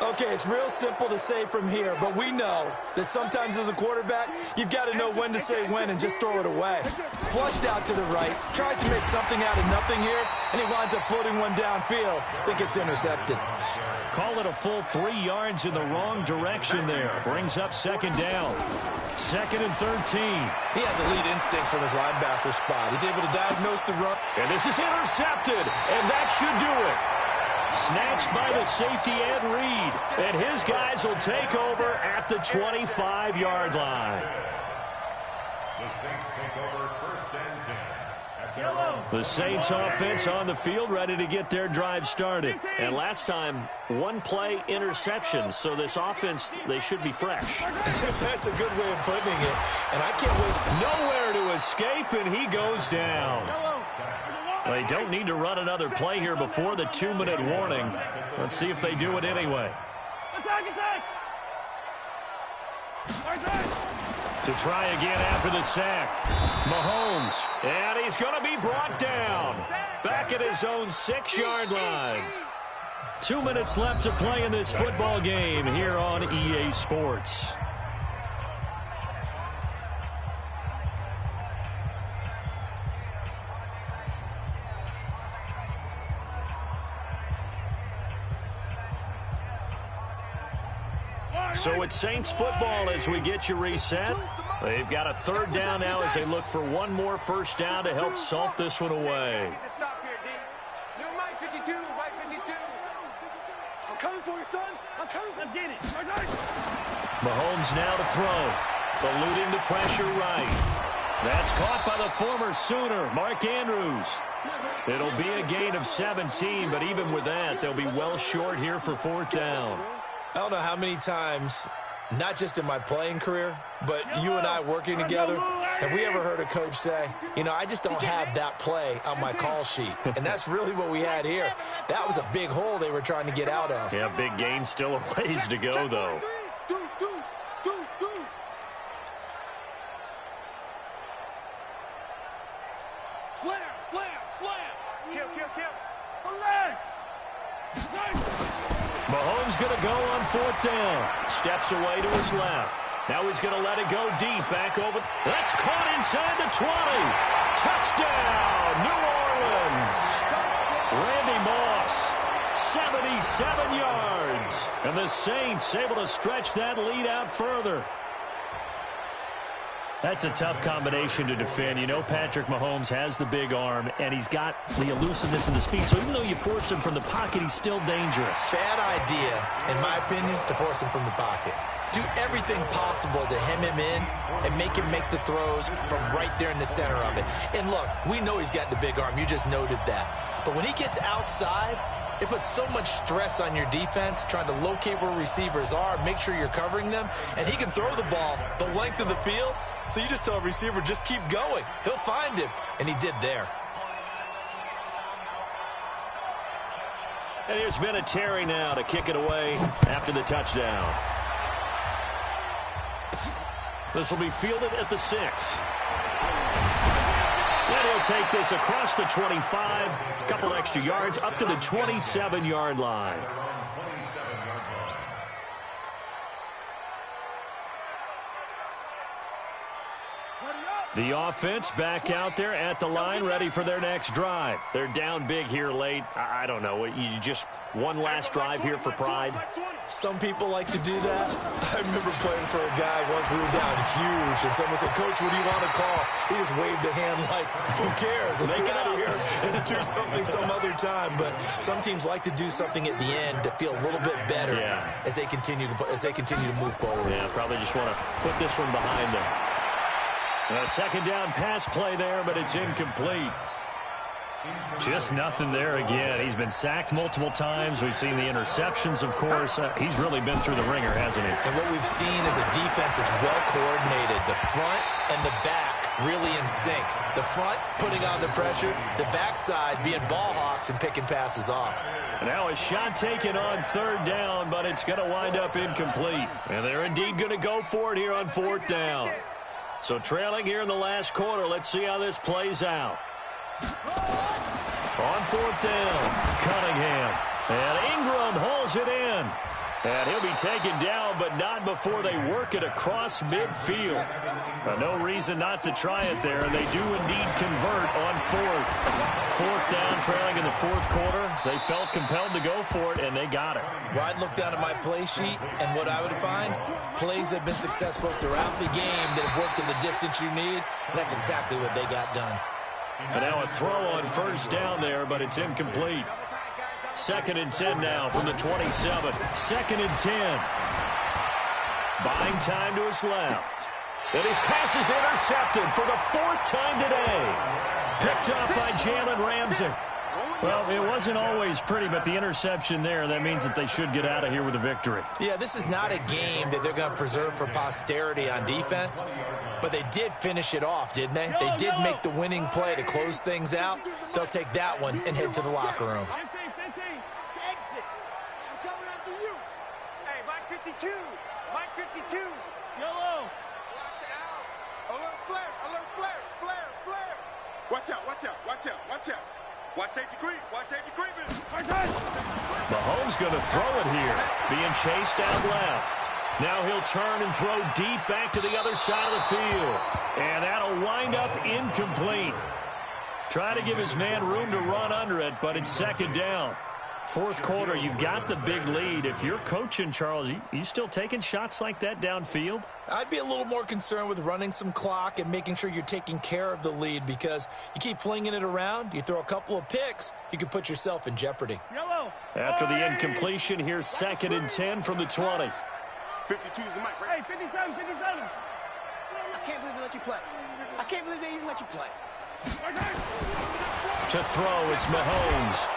Okay, it's real simple to say from here, but we know that sometimes as a quarterback, you've got to know when to say when and just throw it away. Flushed out to the right, tries to make something out of nothing here, and he winds up floating one downfield. I think it's intercepted. Call it a full 3 yards in the wrong direction there. Brings up second down. 2nd and 13. He has elite instincts from his linebacker spot. He's able to diagnose the run. And this is intercepted, and that should do it. Snatched by the safety Ed Reed, and his guys will take over at the 25-yard line. The Saints take over 1st and 10. The Saints offense on the field, ready to get their drive started. And last time, one play interception, so this offense, they should be fresh. That's a good way of putting it, and I can't wait. Nowhere to escape, and he goes down. They don't need to run another play here before the 2-minute warning. Let's see if they do it anyway. To try again after the sack. Mahomes, and he's going to be brought down. Back at his own 6-yard line. 2 minutes left to play in this football game here on EA Sports. So it's Saints football as we get you reset. They've got a 3rd down now as they look for one more 1st down to help salt this one away. Stop here, D. You're my 52, my 52. I'm coming for you, son. I'm coming. Let's get it. Mahomes now to throw. Eluding the pressure right. That's caught by the former Sooner, Mark Andrews. It'll be a gain of 17, but even with that, they'll be well short here for 4th down. I don't know how many times, not just in my playing career, but you and I working together, have we ever heard a coach say, you know, I just don't have that play on my call sheet. And that's really what we had here. That was a big hole they were trying to get out of. Yeah, big gain, still a ways to go, though. Slam, slam, slam. Kill, kill, kill. Mahomes going to go on 4th down. Steps away to his left. Now he's going to let it go deep. Back over. That's caught inside the 20. Touchdown, New Orleans. Randy Moss, 77 yards. And the Saints able to stretch that lead out further. That's a tough combination to defend. You know Patrick Mahomes has the big arm, and he's got the elusiveness and the speed. So even though you force him from the pocket, he's still dangerous. Bad idea, in my opinion, to force him from the pocket. Do everything possible to hem him in and make him make the throws from right there in the center of it. And look, we know he's got the big arm. You just noted that. But when he gets outside, it puts so much stress on your defense, trying to locate where receivers are, make sure you're covering them, and he can throw the ball the length of the field. So you just tell a receiver, just keep going. He'll find him, and he did there. And here's Vinatieri now to kick it away after the touchdown. This will be fielded at the 6. And he'll take this across the 25, a couple extra yards, up to the 27-yard line. The offense back out there at the line, ready for their next drive. They're down big here late. I don't know. You just one last drive here for pride? Some people like to do that. I remember playing for a guy once. We were down huge, and someone said, Coach, what do you want to call? He just waved a hand like, who cares? Let's get out of here and do something some other time. But some teams like to do something at the end to feel a little bit better as they continue to move forward. Yeah, probably just want to put this one behind them. A 2nd down pass play there, but it's incomplete. Just nothing there again. He's been sacked multiple times. We've seen the interceptions, of course. He's really been through the ringer, hasn't he? And what we've seen is a defense is well coordinated. The front and the back really in sync. The front putting on the pressure, the backside being ball hawks and picking passes off. Now a shot taken on third down, but it's going to wind up incomplete. And they're indeed going to go for it here on fourth down. So trailing here in the last quarter, let's see how this plays out. On fourth down, Cunningham. And Ingram hauls it in. And he'll be taken down, but not before they work it across midfield. No reason not to try it there, and they do indeed convert on fourth. Fourth down, trailing in the fourth quarter. They felt compelled to go for it, and they got it. Well, I'd look down at my play sheet, and what I would find, plays have been successful throughout the game that have worked in the distance you need, and that's exactly what they got done. And now a throw on first down there, but it's incomplete. 2nd and 10 now from the 27. 2nd and 10. Buying time to his left. And his pass is intercepted for the 4th time today. Picked up by Jalen Ramsey. Well, it wasn't always pretty, but the interception there, that means that they should get out of here with a victory. Yeah, this is not a game that they're going to preserve for posterity on defense, but they did finish it off, didn't they? They did make the winning play to close things out. They'll take that one and head to the locker room. Exit. I'm coming after you. Hey, Mike 52. Mike 52. Yellow. Watch out. Alert flare. Alert flare. Flare. Flare. Watch out. Watch out. Watch out. Watch out. Watch safety creep. Watch safety creeping. Mahomes going to throw it here. Being chased out left. Now he'll turn and throw deep back to the other side of the field. And that'll wind up incomplete. Try to give his man room to run under it, but it's 2nd down. Fourth quarter, you've got the big lead. If you're coaching, Charles, you still taking shots like that downfield? I'd be a little more concerned with running some clock and making sure you're taking care of the lead, because you keep flinging it around, you throw a couple of picks, you can put yourself in jeopardy. Yellow. After the incompletion, here's 2nd and 10 from the 20. 52 is the mic, right? Hey, 57, 57. I can't believe they let you play. I can't believe they even let you play. To throw, it's Mahomes.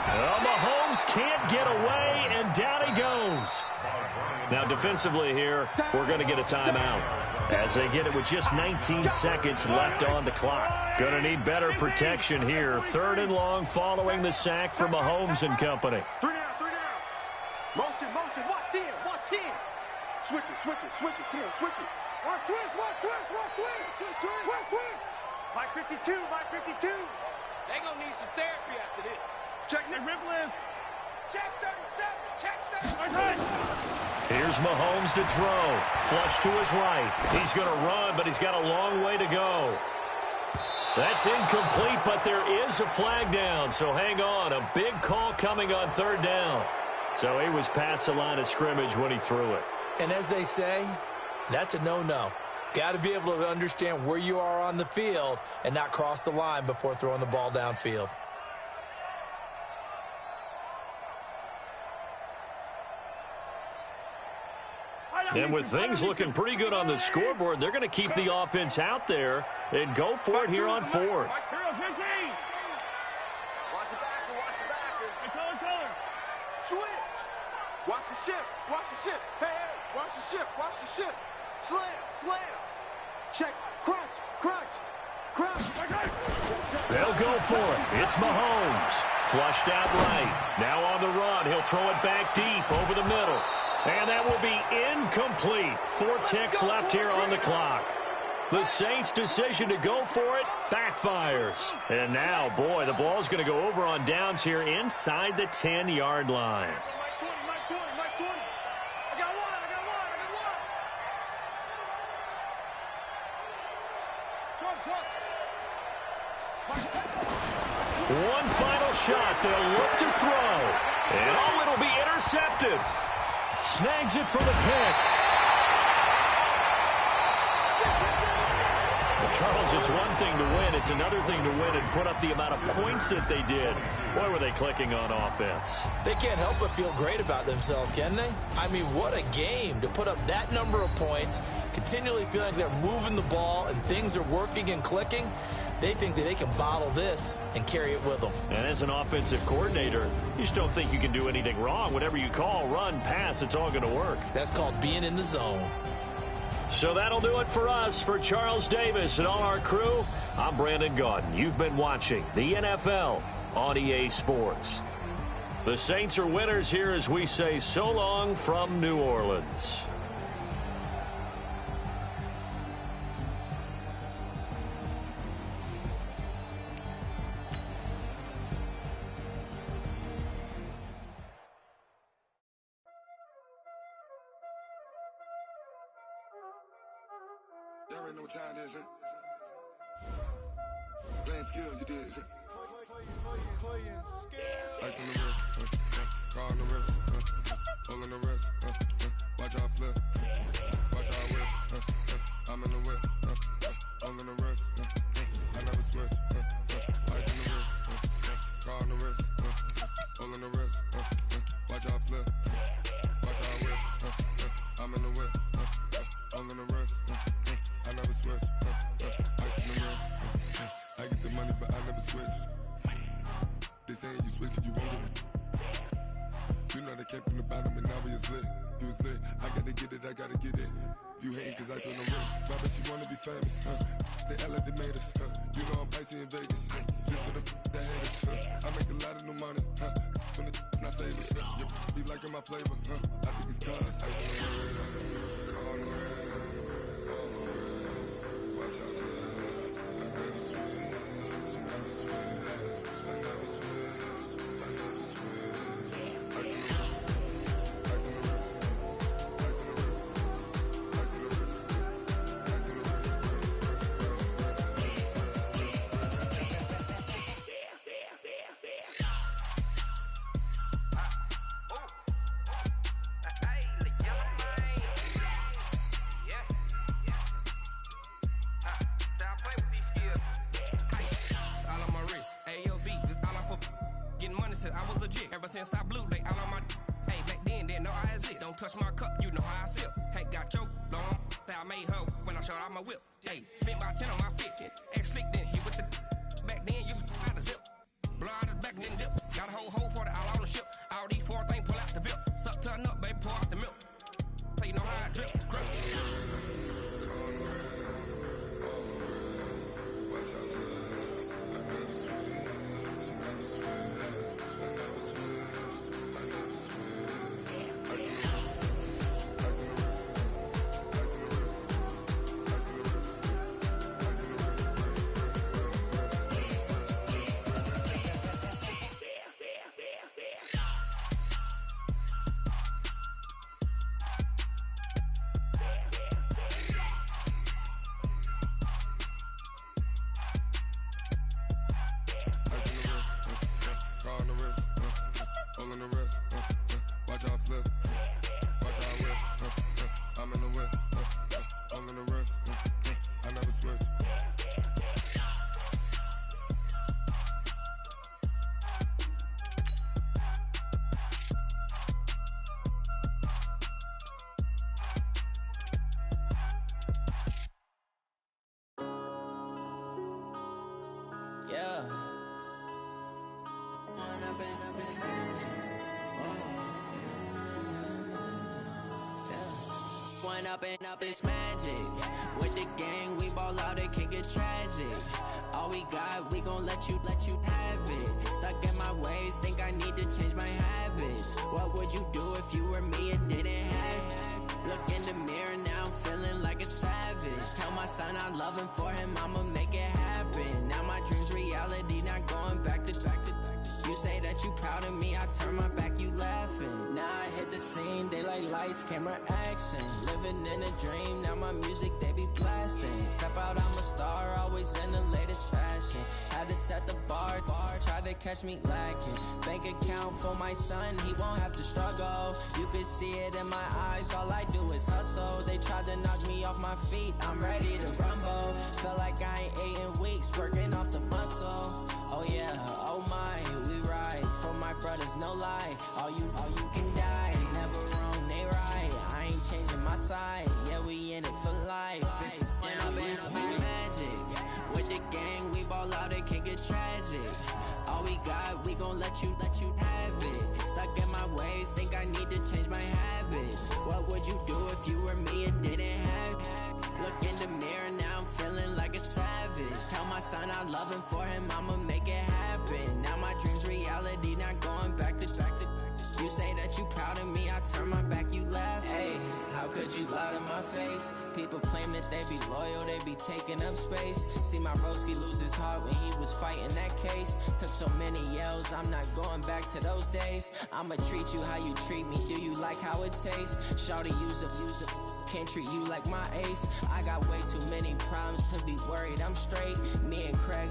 Well, Mahomes can't get away, and down he goes. Now, defensively here, we're going to get a timeout as they get it with just 19 seconds left on the clock. Going to need better protection here. 3rd and long following the sack for Mahomes and company. 3 down, 3 down. Motion, motion. Watch 10, watch 10. Switch it, switch it, switch it. Come on, switch it. Watch twist, watch twist, watch twist. Twist, twist. Mike 52, Mike 52. They gonna need some therapy after this. Check the ripple is. Check 37, check 37. Here's Mahomes to throw. Flush to his right. He's going to run, but he's got a long way to go. That's incomplete, but there is a flag down, so hang on. A big call coming on 3rd down. So he was past the line of scrimmage when he threw it. And as they say, that's a no-no. Got to be able to understand where you are on the field and not cross the line before throwing the ball downfield. And with things looking pretty good on the scoreboard, they're going to keep the offense out there and go for it here on 4th. Watch the backer, watch the backer. Color. Switch. Watch the ship, watch the ship. Hey, hey, watch the ship, watch the ship. Slam, slam. Check, crunch, crunch, crunch. They'll go for it. It's Mahomes. Flushed out right. Now on the run. He'll throw it back deep over the middle. And that will be incomplete. 4 ticks left here on the clock. The Saints' decision to go for it backfires. And now, boy, the ball's going to go over on downs here inside the 10-yard line. One final shot. They'll look to throw. And oh, it'll be intercepted. Snags it for the pick. Well, Charles, it's one thing to win. It's another thing to win and put up the amount of points that they did. Boy, were they clicking on offense. They can't help but feel great about themselves, can they? I mean, what a game to put up that number of points, continually feeling like they're moving the ball and things are working and clicking. They think that they can bottle this and carry it with them. And as an offensive coordinator, you just don't think you can do anything wrong. Whatever you call, run, pass, it's all going to work. That's called being in the zone. So that'll do it for us. For Charles Davis and all our crew, I'm Brandon Gaudin. You've been watching the NFL on EA Sports. The Saints are winners here as we say so long from New Orleans. Y'all already know what time it is, huh? Playing skills, you did. Playing skills. Ice on the wrist, car on the wrist, hole in the wrist, watch how I flip, watch how I whip, I'm in the whip, hole in the wrist, I never switch, ice on the wrist, car on the wrist, hole in the wrist, watch how I flip, watch how I whip, I'm in the whip, hole in the wrist, I never switch, ice in the wrist, I get the money but I never switch. They saying you switch cause you won't get it. You know they came from the bottom and now we is lit. You was lit, I gotta get it, I gotta get it. You hating cause ice on the wrist. Why bet you wanna be famous, They act like they made us, You know I'm icy in Vegas, Just for the that hate us, I make a lot of new money, When it's not savers, You be liking my flavor, I think it's cause ice on the wrist, car on the wrist, watch out for this. I never switch, I never switch, I never switch, I never switch. Ice in the wrist, ice in the wrist, ice in the wrist, ice in the wrist, ice in the wrist, I was legit. Ever since I blew, they all on my hey, back then, didn't know I exist. Don't touch my cup, you know how I sip. Hey, got choked, long. I made her when I showed out my whip. Hey, spent about 10 on my 15. Ex-slick, then hit with the back then, used to out the zip. Blow out his back, then dip. Got a whole party all on the ship. All these four things, pull out the VIP. Suck to a nut, baby, pour out the milk. So you know how I drip. Crush. Yeah. One up and up, it's magic. With the gang, we ball out, it can get tragic. All we got, we gon' let you have it. Stuck in my ways, think I need to change my habits. What would you do if you were me and didn't have it? Look in the mirror now, I'm feeling like a savage. Tell my son I love him, for him I'ma make it happen. Now my dream's reality, not going back to. You say that you proud of me, I turn my back, you laughing. Now I hit the scene, they like lights, camera, action. Living in a dream, now my music, they be blasting. Step out, I'm a star, always in the latest fashion. Had to set the bar, try to catch me lacking. Bank account for my son, he won't have to struggle. You can see it in my eyes, all I do is hustle. They tried to knock me off my feet, I'm ready to rumble. Feel like I ain't ate in weeks, working off the muscle. Oh yeah, oh my, we ride for my brothers, no lie. All you can die, never wrong, they right. I ain't changing my side, yeah, we in it for life. When I've been up, it's magic. With the gang, we let you have it. Stuck in my ways, think I need to change my habits. What would you do if you were me and didn't have it? Look in the mirror, now I'm feeling like a savage. Tell my son I love him, for him I'ma make it happen. Now my dream's reality, not going back to. You say that you proud of me, I turn my back, you laugh. Hey, how could you lie to my face? People claim that they be loyal, they be taking up space. See my broski lose his heart when he was fighting that case. Took so many yells, I'm not going back to those days. I'ma treat you how you treat me, do you like how it tastes? Shawty, use a can't treat you like my ace. I got way too many problems to be worried, I'm straight. Me and Craig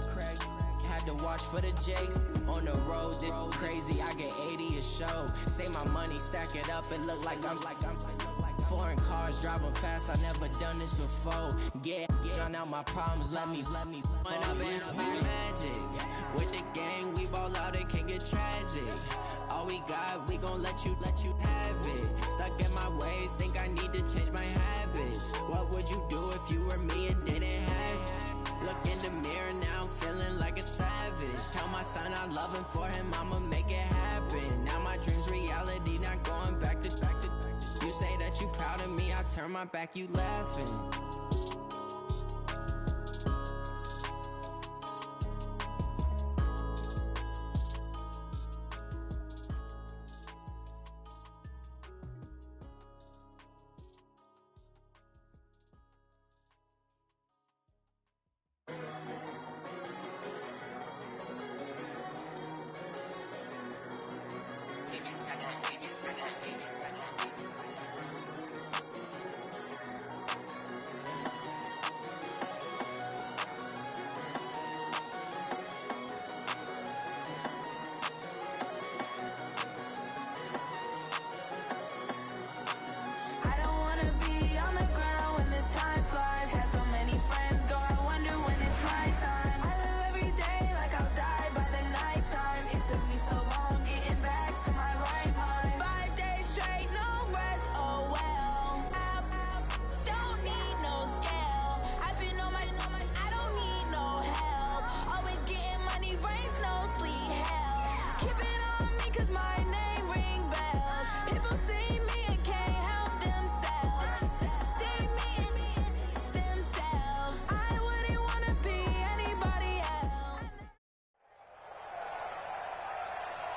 had to watch for the Jakes. On the road, this crazy, I get 80 a show. Say my money, stack it up, it look like I'm foreign cars, driving fast, I never done this before. Drown out my problems, let me When I've been magic. With the gang, we ball out, it can get tragic. All we got, we gon' let you have it. Stuck in my ways, think I need to change my habits. What would you do if you were me and didn't have it? Look in the mirror, now I'm feeling like a savage. Tell my son I love him, for him I'ma make it happen. Now my dream's reality, not going back to. You say that you proud of me, I turn my back, you laughing.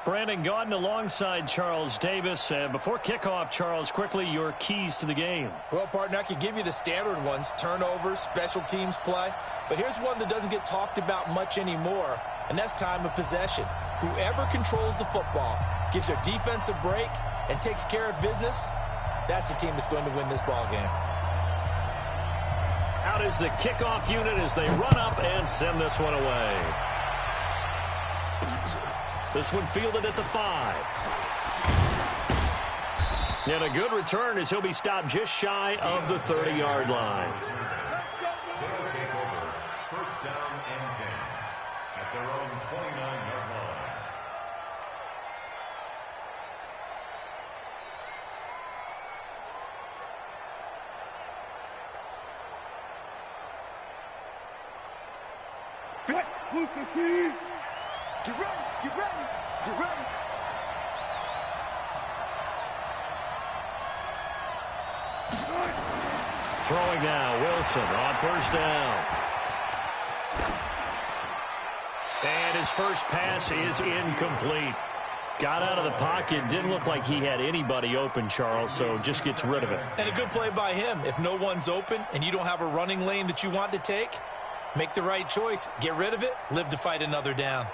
Brandon Gaudin alongside Charles Davis. Before kickoff, Charles, quickly, your keys to the game. Well, partner, I could give you the standard ones, turnovers, special teams play. But here's one that doesn't get talked about much anymore, and that's time of possession. Whoever controls the football, gives their defense a break, and takes care of business, that's the team that's going to win this ball game. Out is the kickoff unit as they run up and send this one away. This one fielded at the 5. And a good return as he'll be stopped just shy of the 30-yard line. They'll take over. First down and 10 at their own 29-yard line. Get ready, get ready, get ready. Throwing now, Wilson on first down. And his first pass is incomplete. Got out of the pocket, didn't look like he had anybody open, Charles, so just gets rid of it. And a good play by him. If no one's open and you don't have a running lane that you want to take, make the right choice. Get rid of it, live to fight another down.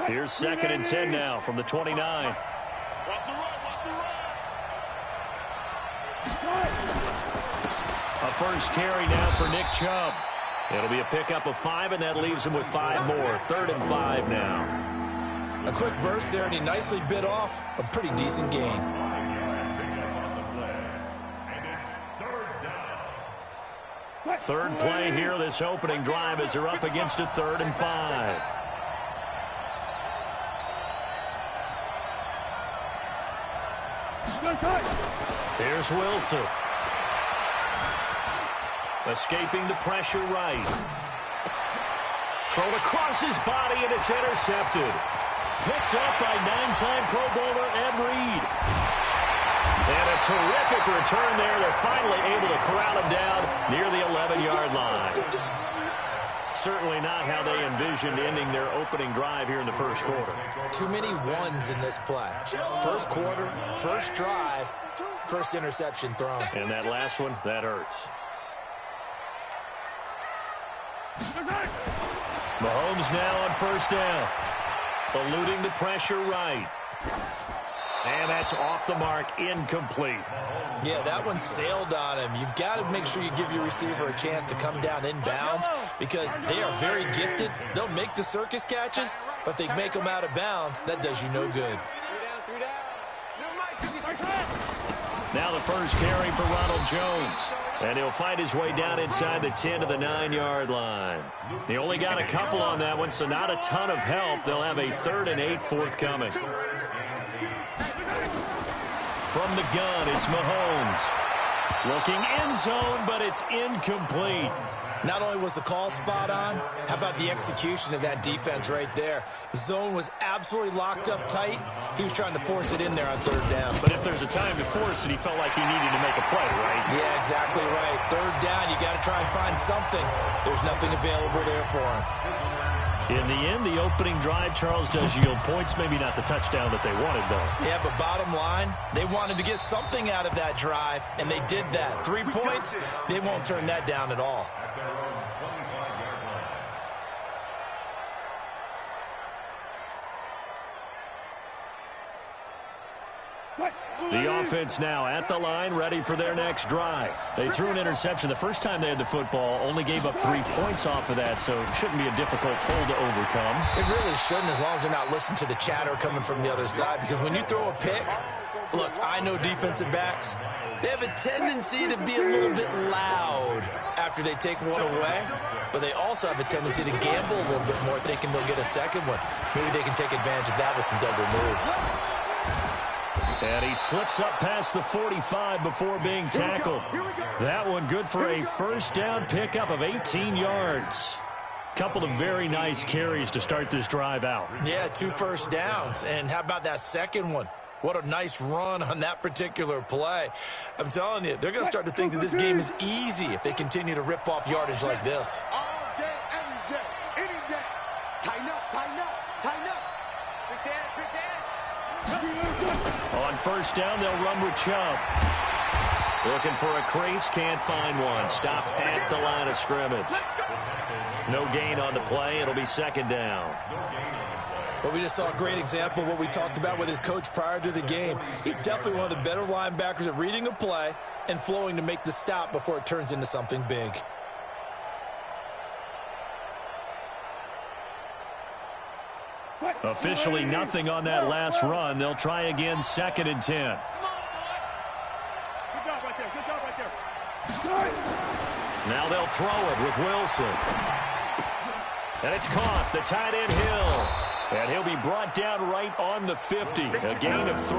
Here's 2nd and 10 now from the 29. Watch the run, watch the run. A first carry now for Nick Chubb. It'll be a pickup of 5, and that leaves him with 5 more. 3rd and 5 now. A quick burst there, and he nicely bit off a pretty decent gain. Third play here, this opening drive, as they're up against a 3rd and 5. Here's Wilson. Escaping the pressure right. Thrown across his body, and it's intercepted. Picked up by 9-time Pro Bowler Ed Reed. And a terrific return there. They're finally able to corral him down near the 11-yard line. Certainly not how they envisioned ending their opening drive here in the first quarter. Too many ones in this play. First quarter, first drive, first interception thrown. And that last one, that hurts. Mahomes now on first down. Eluding the pressure right. And that's off the mark, incomplete. Yeah, that one sailed on him. You've got to make sure you give your receiver a chance to come down inbounds because they are very gifted. They'll make the circus catches, but they make them out of bounds. That does you no good. Now the first carry for Ronald Jones. And he'll find his way down inside the 10 to the 9-yard line. He only got a couple on that one, so not a ton of help. They'll have a 3rd and 8 forthcoming. From the gun, it's Mahomes. Looking end zone, but it's incomplete. Not only was the call spot on, how about the execution of that defense right there? The zone was absolutely locked up tight. He was trying to force it in there on 3rd down. But if there's a time to force it, he felt like he needed to make a play, right? Yeah, exactly right. 3rd down, you got to try and find something. There's nothing available there for him. In the end, the opening drive, Charles, does yield points. Maybe not the touchdown that they wanted, though. Yeah, but bottom line, they wanted to get something out of that drive, and they did that. 3 points, they won't turn that down at all. The offense now at the line, ready for their next drive. They threw an interception the first time they had the football, only gave up 3 points off of that, so it shouldn't be a difficult hole to overcome. It really shouldn't, as long as they're not listening to the chatter coming from the other side, because when you throw a pick, look, I know defensive backs, they have a tendency to be a little bit loud after they take one away, but they also have a tendency to gamble a little bit more, thinking they'll get a second one. Maybe they can take advantage of that with some double moves. And he slips up past the 45 before being tackled. That one good for a first down pickup of 18 yards. Couple of very nice carries to start this drive out. Yeah, 2 first downs. And how about that second one? What a nice run on that particular play. I'm telling you, they're going to start to think that this game is easy if they continue to rip off yardage like this. All day, every day, any day. Tighten up, tighten up, tighten up. Big dance, big dance. On first down, they'll run with Chubb. Looking for a crease, can't find one. Stopped at the line of scrimmage. No gain on the play. It'll be 2nd down. But we just saw a great example of what we talked about with his coach prior to the game. He's definitely one of the better linebackers at reading a play and flowing to make the stop before it turns into something big. Officially nothing on that last run. They'll try again, 2nd and 10. Good job right there, good job right there. Now they'll throw it with Wilson. And it's caught, the tight end Hill. And he'll be brought down right on the 50, a gain of 3.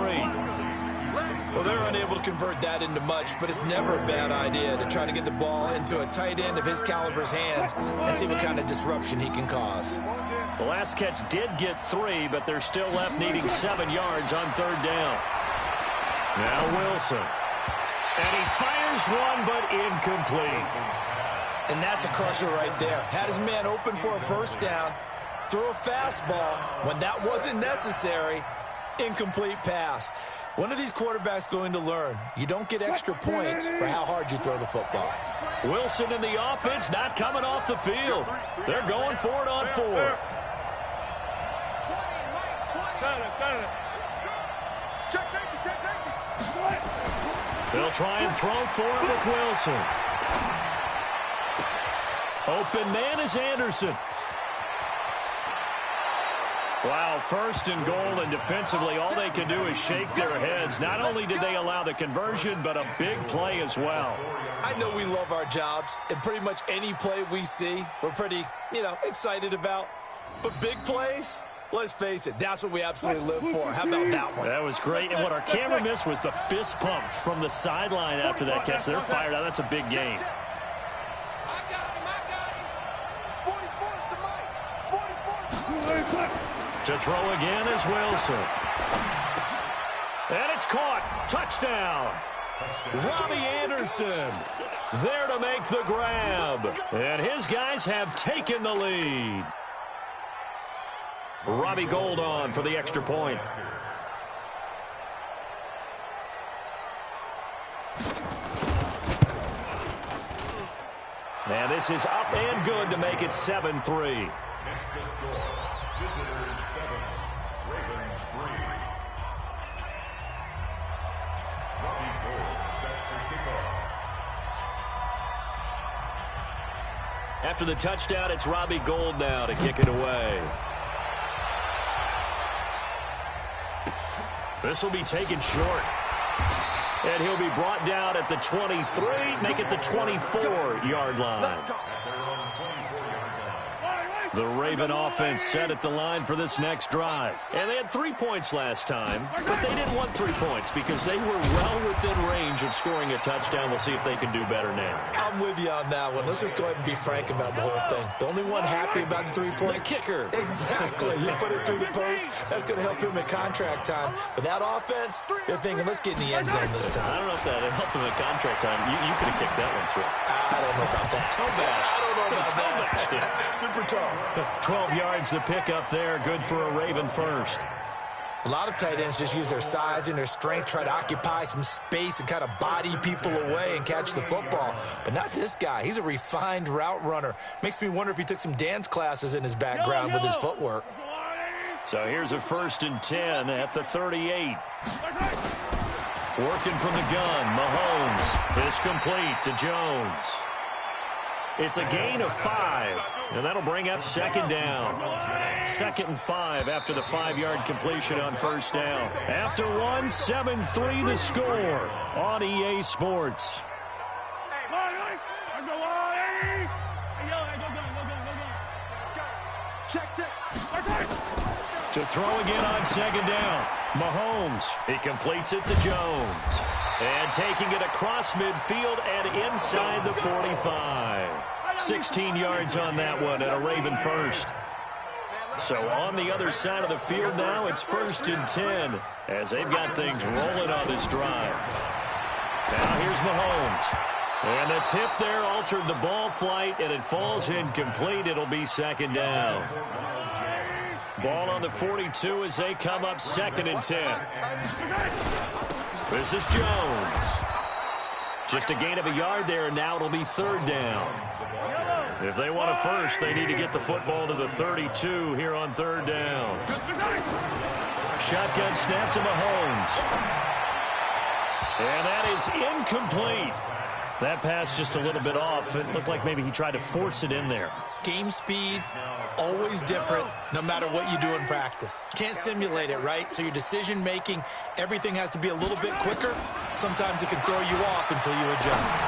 Well, they're unable to convert that into much, but it's never a bad idea to try to get the ball into a tight end of his caliber's hands and see what kind of disruption he can cause. The last catch did get 3, but they're still left needing 7 yards on 3rd down. Now Wilson. And he fires one, but incomplete. And that's a crusher right there. Had his man open for a first down, threw a fastball. When that wasn't necessary, incomplete pass. When are these quarterbacks going to learn? You don't get extra points for how hard you throw the football. Wilson and the offense not coming off the field. They're going for it on 4th. They'll try and throw for it with Wilson. Open man is Anderson. Wow, 1st and goal, and defensively all they can do is shake their heads. Not only did they allow the conversion, but a big play as well. I know we love our jobs, and pretty much any play we see, we're pretty, excited about. But big plays, let's face it, that's what we absolutely live for. How about that one? That was great, and what our camera missed was the fist pump from the sideline after that catch. They're fired out. That's a big game. To throw again is Wilson. And it's caught. Touchdown. Robbie Anderson there to make the grab. And his guys have taken the lead. Robbie Gould on for the extra point. And this is up and good to make it 7-3. Next the score. Visitors 7, Ravens 3. Robbie Gould set to kick off. After the touchdown, it's Robbie Gould now to kick it away. This will be taken short. And he'll be brought down at the 23, make it the 24-yard line. The Raven offense set at the line for this next drive. And they had 3 points last time, but they didn't want 3 points because they were well within range of scoring a touchdown. We'll see if they can do better now. I'm with you on that one. Let's just go ahead and be frank about the whole thing. The only one happy about the 3-point? The kicker. Exactly. You put it through the post, that's going to help him at contract time. But that offense, they're thinking, let's get in the end zone this time. I don't know if that helped him at contract time. You could have kicked that one through. I don't know about that. Toe bash. I don't know about that. Yeah. Super tall. 12 yards to pick up there. Good for a Raven first. A lot of tight ends just use their size and their strength, try to occupy some space and kind of body people away and catch the football. But not this guy. He's a refined route runner. Makes me wonder if he took some dance classes in his background with his footwork. So here's a 1st and 10 at the 38. Working from the gun, Mahomes is complete to Jones. It's a gain of 5, and that'll bring up 2nd down. 2nd and 5 after the 5-yard completion on 1st down. After 1, 7-3 the score on EA Sports. To throw again on 2nd down. Mahomes, he completes it to Jones. And taking it across midfield and inside the 45. 16 yards on that one and a Raven first. So on the other side of the field now, it's 1st and 10 as they've got things rolling on this drive. Now here's Mahomes. And the tip there altered the ball flight, and it falls incomplete. It'll be 2nd down. Ball on the 42 as they come up 2nd and 10. This is Jones. Just a gain of a yard there, and now it'll be 3rd down. If they want a first, they need to get the football to the 32 here on 3rd down. Shotgun snap to Mahomes. And that is incomplete. That pass just a little bit off. It looked like maybe he tried to force it in there. Game speed, always different, no matter what you do in practice. Can't simulate it, right? So your decision-making, everything has to be a little bit quicker. Sometimes it can throw you off until you adjust.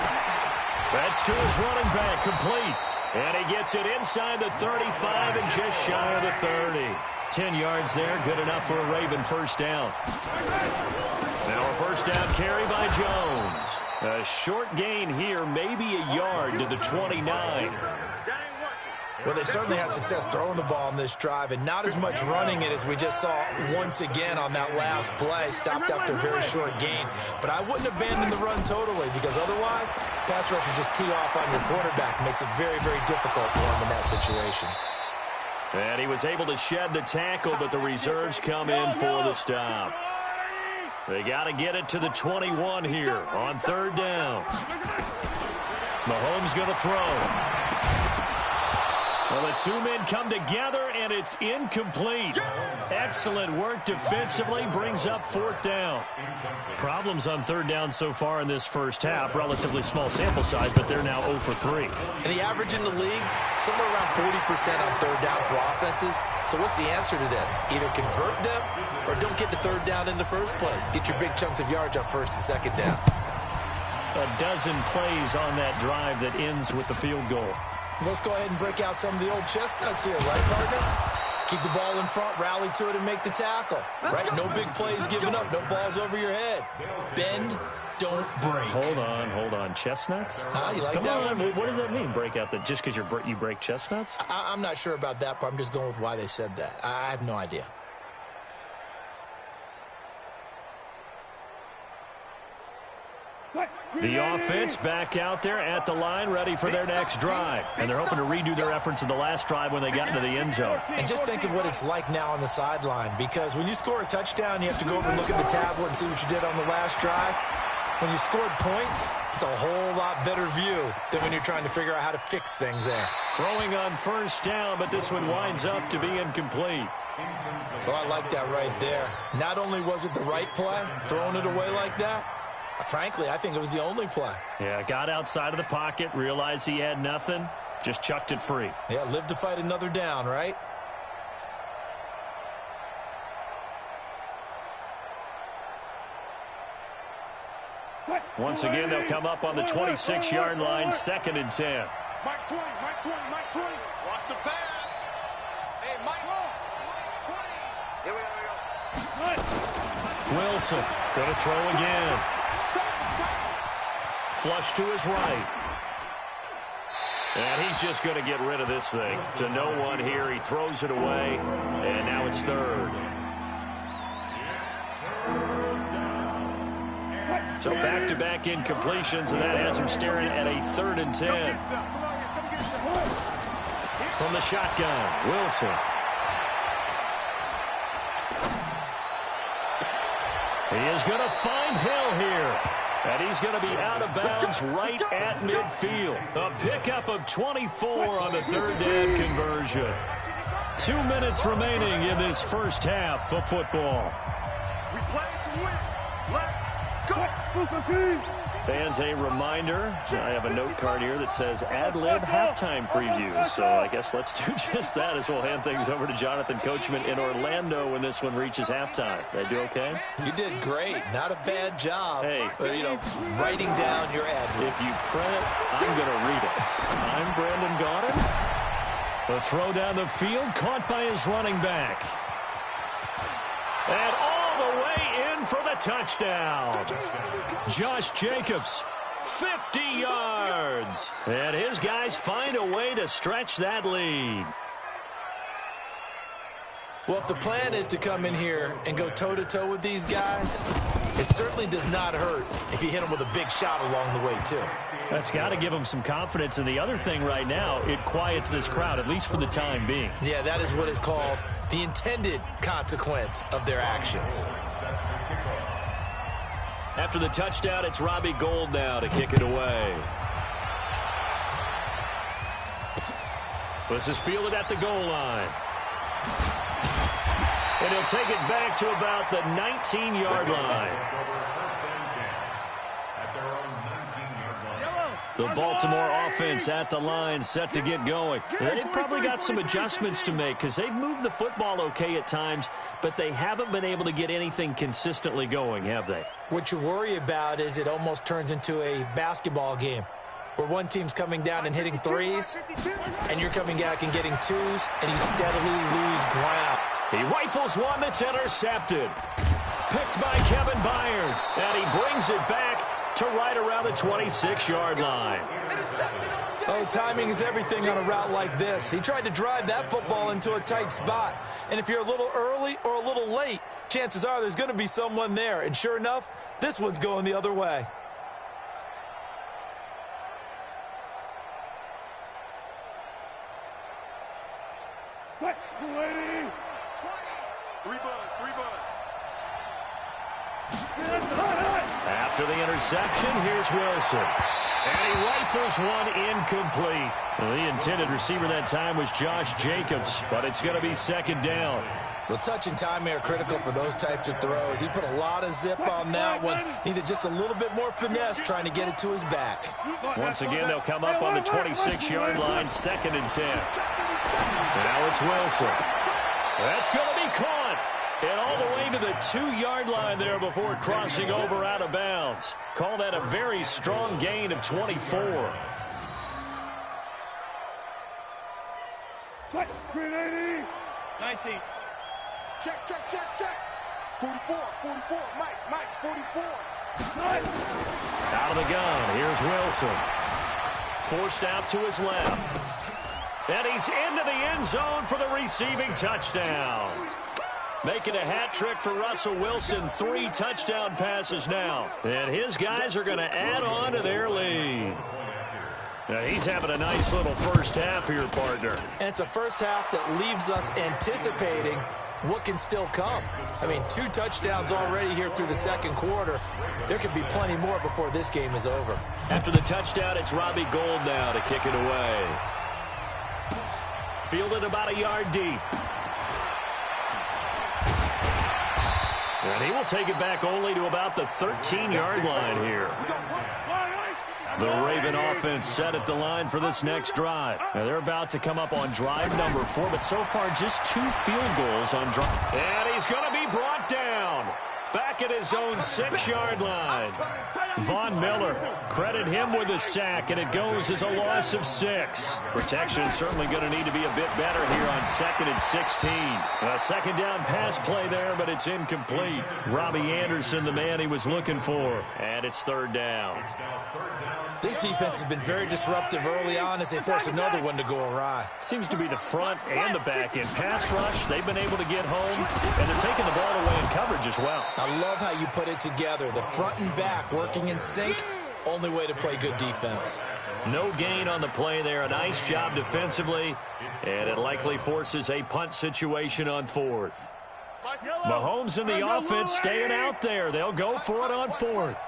That's to his running back, complete. And he gets it inside the 35 and just shy of the 30. 10 yards there, good enough for a Raven 1st down. Now a 1st down carry by Jones. A short gain here, maybe a yard to the 29. Well, they certainly had success throwing the ball on this drive, and not as much running it as we just saw once again on that last play. Stopped after a very short gain. But I wouldn't abandon the run totally, because otherwise, pass rushers just tee off on your quarterback. Makes it very, very difficult for him in that situation. And he was able to shed the tackle, but the reserves come in for the stop. They got to get it to the 21 here on 3rd down. Mahomes going to throw. Well, the two men come together, and it's incomplete. Excellent work defensively, brings up 4th down. Problems on 3rd down so far in this first half. Relatively small sample size, but they're now 0 for 3. And the average in the league, somewhere around 40% on 3rd down for offenses. So what's the answer to this? Either convert them or don't get the 3rd down in the first place. Get your big chunks of yards on 1st and 2nd down. A dozen plays on that drive that ends with the field goal. Let's go ahead and break out some of the old chestnuts here, right, partner? Keep the ball in front, rally to it, and make the tackle, right? No big plays given up, no balls over your head. Bend, don't break. Hold on. Chestnuts? You like Come that on. one? What does that mean, break out just because you break chestnuts? I'm not sure about that, but I'm just going with why they said that. I have no idea. The offense back out there at the line, ready for their next drive. And they're hoping to redo their efforts in the last drive when they got into the end zone. And just think of what it's like now on the sideline, because when you score a touchdown, you have to go over and look at the tablet and see what you did on the last drive. When you scored points, it's a whole lot better view than when you're trying to figure out how to fix things there. Throwing on first down, but this one winds up to be incomplete. Oh, I like that right there. Not only was it the right play, throwing it away like that, frankly, I think it was the only play. Yeah, got outside of the pocket, realized he had nothing, just chucked it free. Yeah, live to fight another down, right? Once again, they'll come up on the 26-yard line, 2nd and 10. Mike 20. Watch the pass. Hey, Mike 20. Here we go. Wilson going to throw again. Flush to his right. And he's just going to get rid of this thing. To no one here. He throws it away. And now it's 3rd. So back-to-back incompletions, and that has him staring at a 3rd and 10. From the shotgun, Wilson. He is going to find Hill here. And he's going to be out of bounds right at midfield. A pickup of 24 on the 3rd down conversion. 2 minutes remaining in this first half of football. We play to win. Let's go. Fans, a reminder, I have a note card here that says ad-lib halftime preview. So I guess let's do just that as we'll hand things over to Jonathan Coachman in Orlando when this one reaches halftime. Did I do okay? You did great. Not a bad job. Hey. But, writing down your ad-libs. If you print it, I'm going to read it. I'm Brandon Gaudin. The throw down the field, caught by his running back. And all the way in for the touchdown. Josh Jacobs, 50 yards. And his guys find a way to stretch that lead. Well, if the plan is to come in here and go toe-to-toe with these guys, it certainly does not hurt if you hit them with a big shot along the way, too. That's got to give them some confidence. And the other thing right now, it quiets this crowd, at least for the time being. Yeah, that is what is called the intended consequence of their actions. After the touchdown, it's Robbie Gould now to kick it away. This is fielded at the goal line. And he'll take it back to about the 19-yard line. The Baltimore offense at the line, set to get going. They've probably got some adjustments to make because they've moved the football okay at times, but they haven't been able to get anything consistently going, have they? What you worry about is it almost turns into a basketball game where one team's coming down and hitting threes, and you're coming back and getting twos, and you steadily lose ground. He rifles one that's intercepted. Picked by Kevin Byard, and he brings it back to right around the 26-yard line. Oh, timing is everything on a route like this. He tried to drive that football into a tight spot. And if you're a little early or a little late, chances are there's going to be someone there. And sure enough, this one's going the other way. After the interception, here's Wilson. And he rifles one incomplete. Well, the intended receiver that time was Josh Jacobs, but it's going to be 2nd down. Well, touch and timing are critical for those types of throws. He put a lot of zip on that one. Needed just a little bit more finesse trying to get it to his back. Once again, they'll come up on the 26-yard line, 2nd and 10. Now it's Wilson. That's going to be caught. And all the way to the 2-yard line there before crossing over out of bounds. Call that a very strong gain of 24. 19. Check. 44. Mike, 44. Out of the gun, here's Wilson. Forced out to his left. And he's into the end zone for the receiving touchdown. Making a hat trick for Russell Wilson. 3 touchdown passes now. And his guys are going to add on to their lead. Now he's having a nice little first half here, partner. And it's a first half that leaves us anticipating what can still come. I mean, 2 touchdowns already here through the second quarter. There could be plenty more before this game is over. After the touchdown, it's Robbie Gould now to kick it away. Fielded about a yard deep. And he will take it back only to about the 13-yard line here. The Raven offense set at the line for this next drive. Now they're about to come up on drive number 4, but so far just 2 field goals on drive. And he's going to be brought down. Back at his own 6-yard line. Von Miller, credit him with a sack, and it goes as a loss of 6. Protection certainly going to need to be a bit better here on 2nd and 16. A second down pass play there, but it's incomplete. Robbie Anderson, the man he was looking for, and it's 3rd down. This defense has been very disruptive early on as they force another one to go awry. Seems to be the front and the back end. Pass rush, they've been able to get home, and they're taking the ball away in coverage as well. I love how you put it together. The front and back working in sync, only way to play good defense. No gain on the play there. A nice job defensively, and it likely forces a punt situation on 4th. Mahomes and the offense staying out there. They'll go for it on 4th.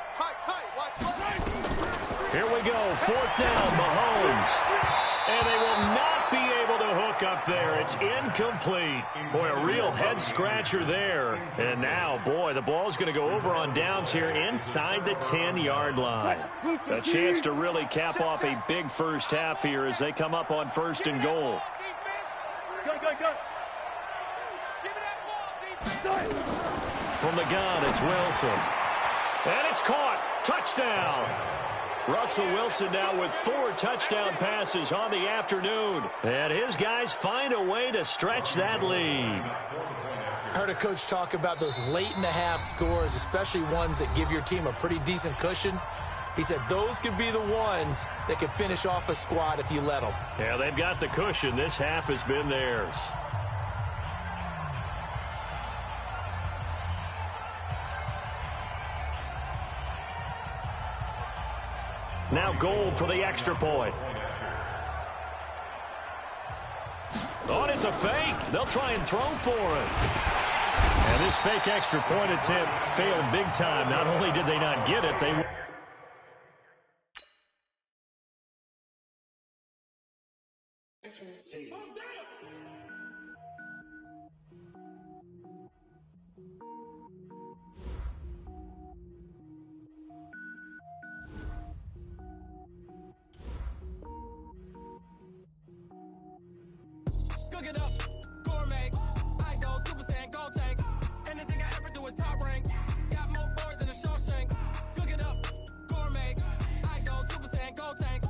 Here we go, 4th down, Mahomes. And they will not be able to hook up there. It's incomplete. Boy, a real head-scratcher there. And now, boy, the ball's going to go over on downs here inside the 10-yard line. A chance to really cap off a big first half here as they come up on 1st and goal. From the gun, it's Wilson. And it's caught. Touchdown. Russell Wilson now with 4 touchdown passes on the afternoon. And his guys find a way to stretch that lead. I heard a coach talk about those late-in-the-half scores, especially ones that give your team a pretty decent cushion. He said those could be the ones that could finish off a squad if you let them. Yeah, they've got the cushion. This half has been theirs. Now Gould for the extra point. Oh, and it's a fake. They'll try and throw for it. And this fake extra point attempt failed big time. Not only did they not get it, they... Cook it up, gourmet. I go Super Saiyan, gold tank. Anything I ever do is top rank. Got more boys than a Shawshank. Cook it up, gourmet. I go Super Saiyan, gold tank.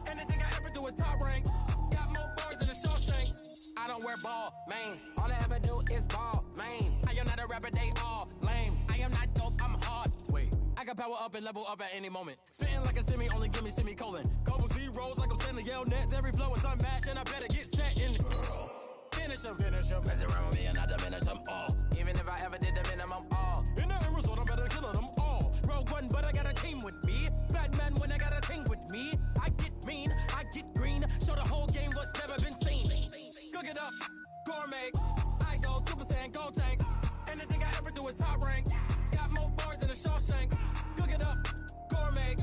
Anything I ever do is top rank. Got more boys than a Shawshank. I don't wear ball mains. All I ever do is ball main. I am not a rapper, they all lame. I am not dope, I'm hard. Wait, I can power up and level up at any moment. Spitting like a semi, only give me semicolon. Couple zeros like I'm sending yell nets. Every flow is unmatched and I better get set in. Finish them. Mess around with me and I diminish them all. Even if I ever did the minimum all. In the end result, I better kill them all. Rogue One, but I got a team with me. Batman when I got a thing with me. I get mean, I get green. Show the whole game what's never been seen. Cook it up, gourmet. I go Super Saiyan, gold tank. Anything I ever do is top rank. Got more bars than a Shawshank. Cook it up, gourmet.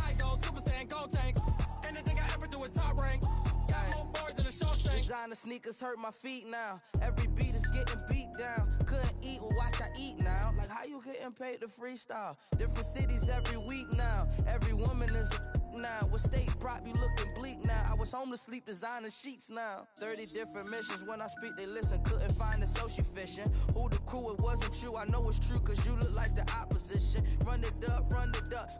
I go Super Saiyan, gold tank. Anything I ever do is top rank. Designer sneakers hurt my feet now. Every beat is getting beat down. Couldn't eat, well watch I eat now. Like how you getting paid to freestyle? Different cities every week now. Every woman is a now. With state prop you looking bleak now. I was home to sleep designer sheets now. 30 different missions. When I speak they listen. Couldn't find it so she fishing. Who the crew, it wasn't you. I know it's true cause you look like the opposition. Run it up,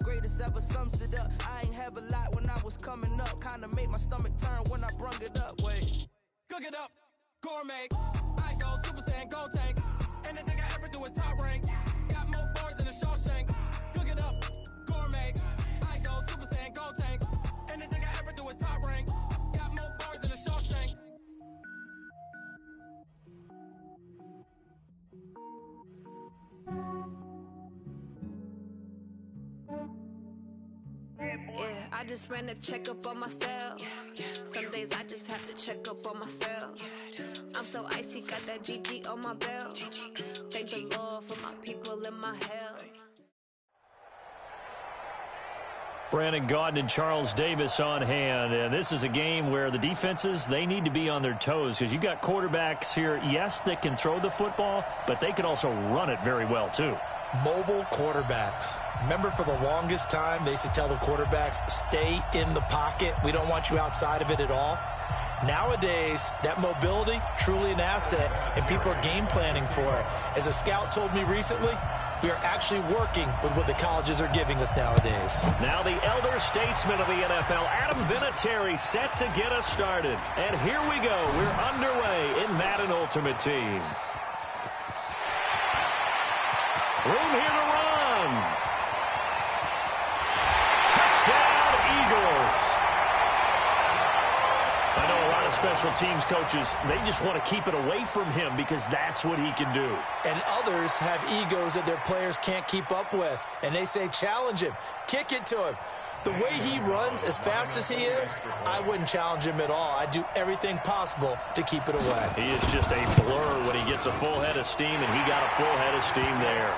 greatest ever sums it up. I ain't have a lot when I was coming up. Kinda made my stomach turn when I brung it up. Wait. Cook it up, gourmet. I go Super Saiyan, gold tank. Anything I ever do is top rank. Got more bars than a Shawshank. Cook it up, just ran a checkup on myself. Some days I just have to check up on myself. I'm so icy, got that GG on my belt. Thank the Lord for my people in my health. Brandon Gaudin and Charles Davis on hand. And this is a game where the defenses, they need to be on their toes because you got quarterbacks here, yes, that can throw the football, but they can also run it very well, too. Mobile quarterbacks. Remember, for the longest time, they used to tell the quarterbacks, stay in the pocket. We don't want you outside of it at all. Nowadays, that mobility, truly an asset, and people are game planning for it. As a scout told me recently, we are actually working with what the colleges are giving us nowadays. Now the elder statesman of the NFL, Adam Vinatieri, set to get us started. And here we go. We're underway in Madden Ultimate Team. Room here to run. Touchdown, Eagles. I know a lot of special teams coaches, they just want to keep it away from him because that's what he can do. And others have egos that their players can't keep up with. And they say, challenge him, kick it to him. The way he runs as fast as he is, I wouldn't challenge him at all. I'd do everything possible to keep it away. He is just a blur when he gets a full head of steam, and he got a full head of steam there.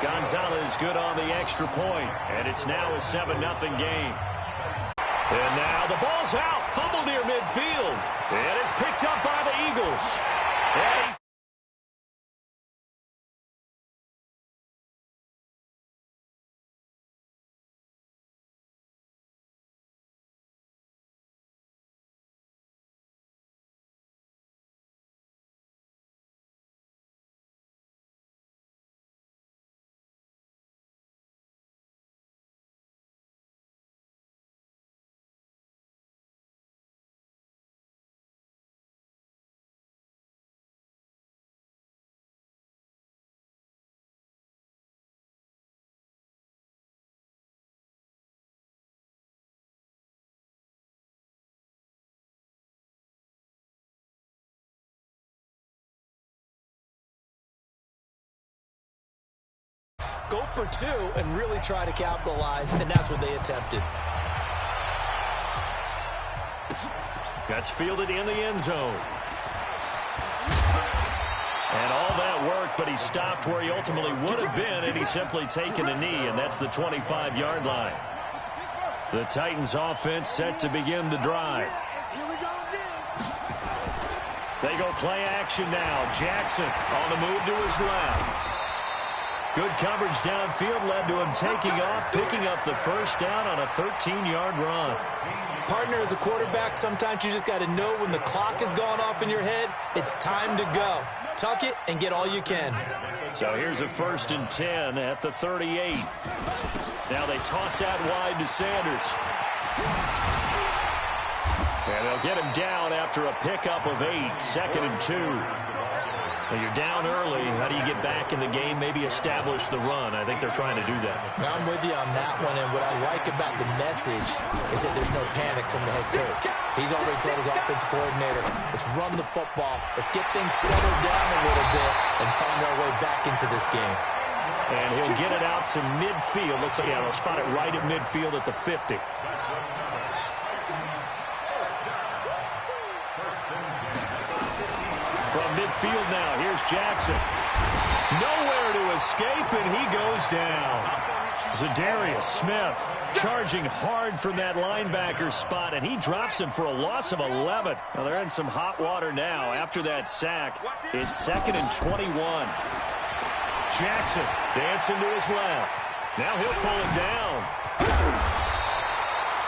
Gonzalez good on the extra point, and it's now a 7-0 game. And now the ball's out, fumble near midfield, and it's picked up by the Eagles. And go for two and really try to capitalize, and that's what they attempted. That's fielded in the end zone. And all that worked, but he stopped where he ultimately would have been, and he's simply taken a knee, and that's the 25-yard line. The Titans offense set to begin the drive. They go play action now. Jackson on the move to his left. Good coverage downfield led to him taking off, picking up the first down on a 13-yard run. Partner, as a quarterback, sometimes you just got to know when the clock has gone off in your head, it's time to go. Tuck it and get all you can. So here's a 1st and 10 at the 38. Now they toss out wide to Sanders. And they'll get him down after a pickup of 8, 2nd and 2. Well, you're down early. How do you get back in the game, maybe establish the run? I think they're trying to do that. Now, I'm with you on that one, and what I like about the message is that there's no panic from the head coach. He's already told his offensive coordinator, let's run the football, let's get things settled down a little bit and find our way back into this game. And he'll get it out to midfield. Looks like, yeah, they'll spot it right at midfield at the 50. From midfield now, here's Jackson. Nowhere to escape, and he goes down. Zadarius Smith charging hard from that linebacker spot, and he drops him for a loss of 11. Well, they're in some hot water now after that sack. It's 2nd and 21. Jackson dancing to his left. Now he'll pull it down.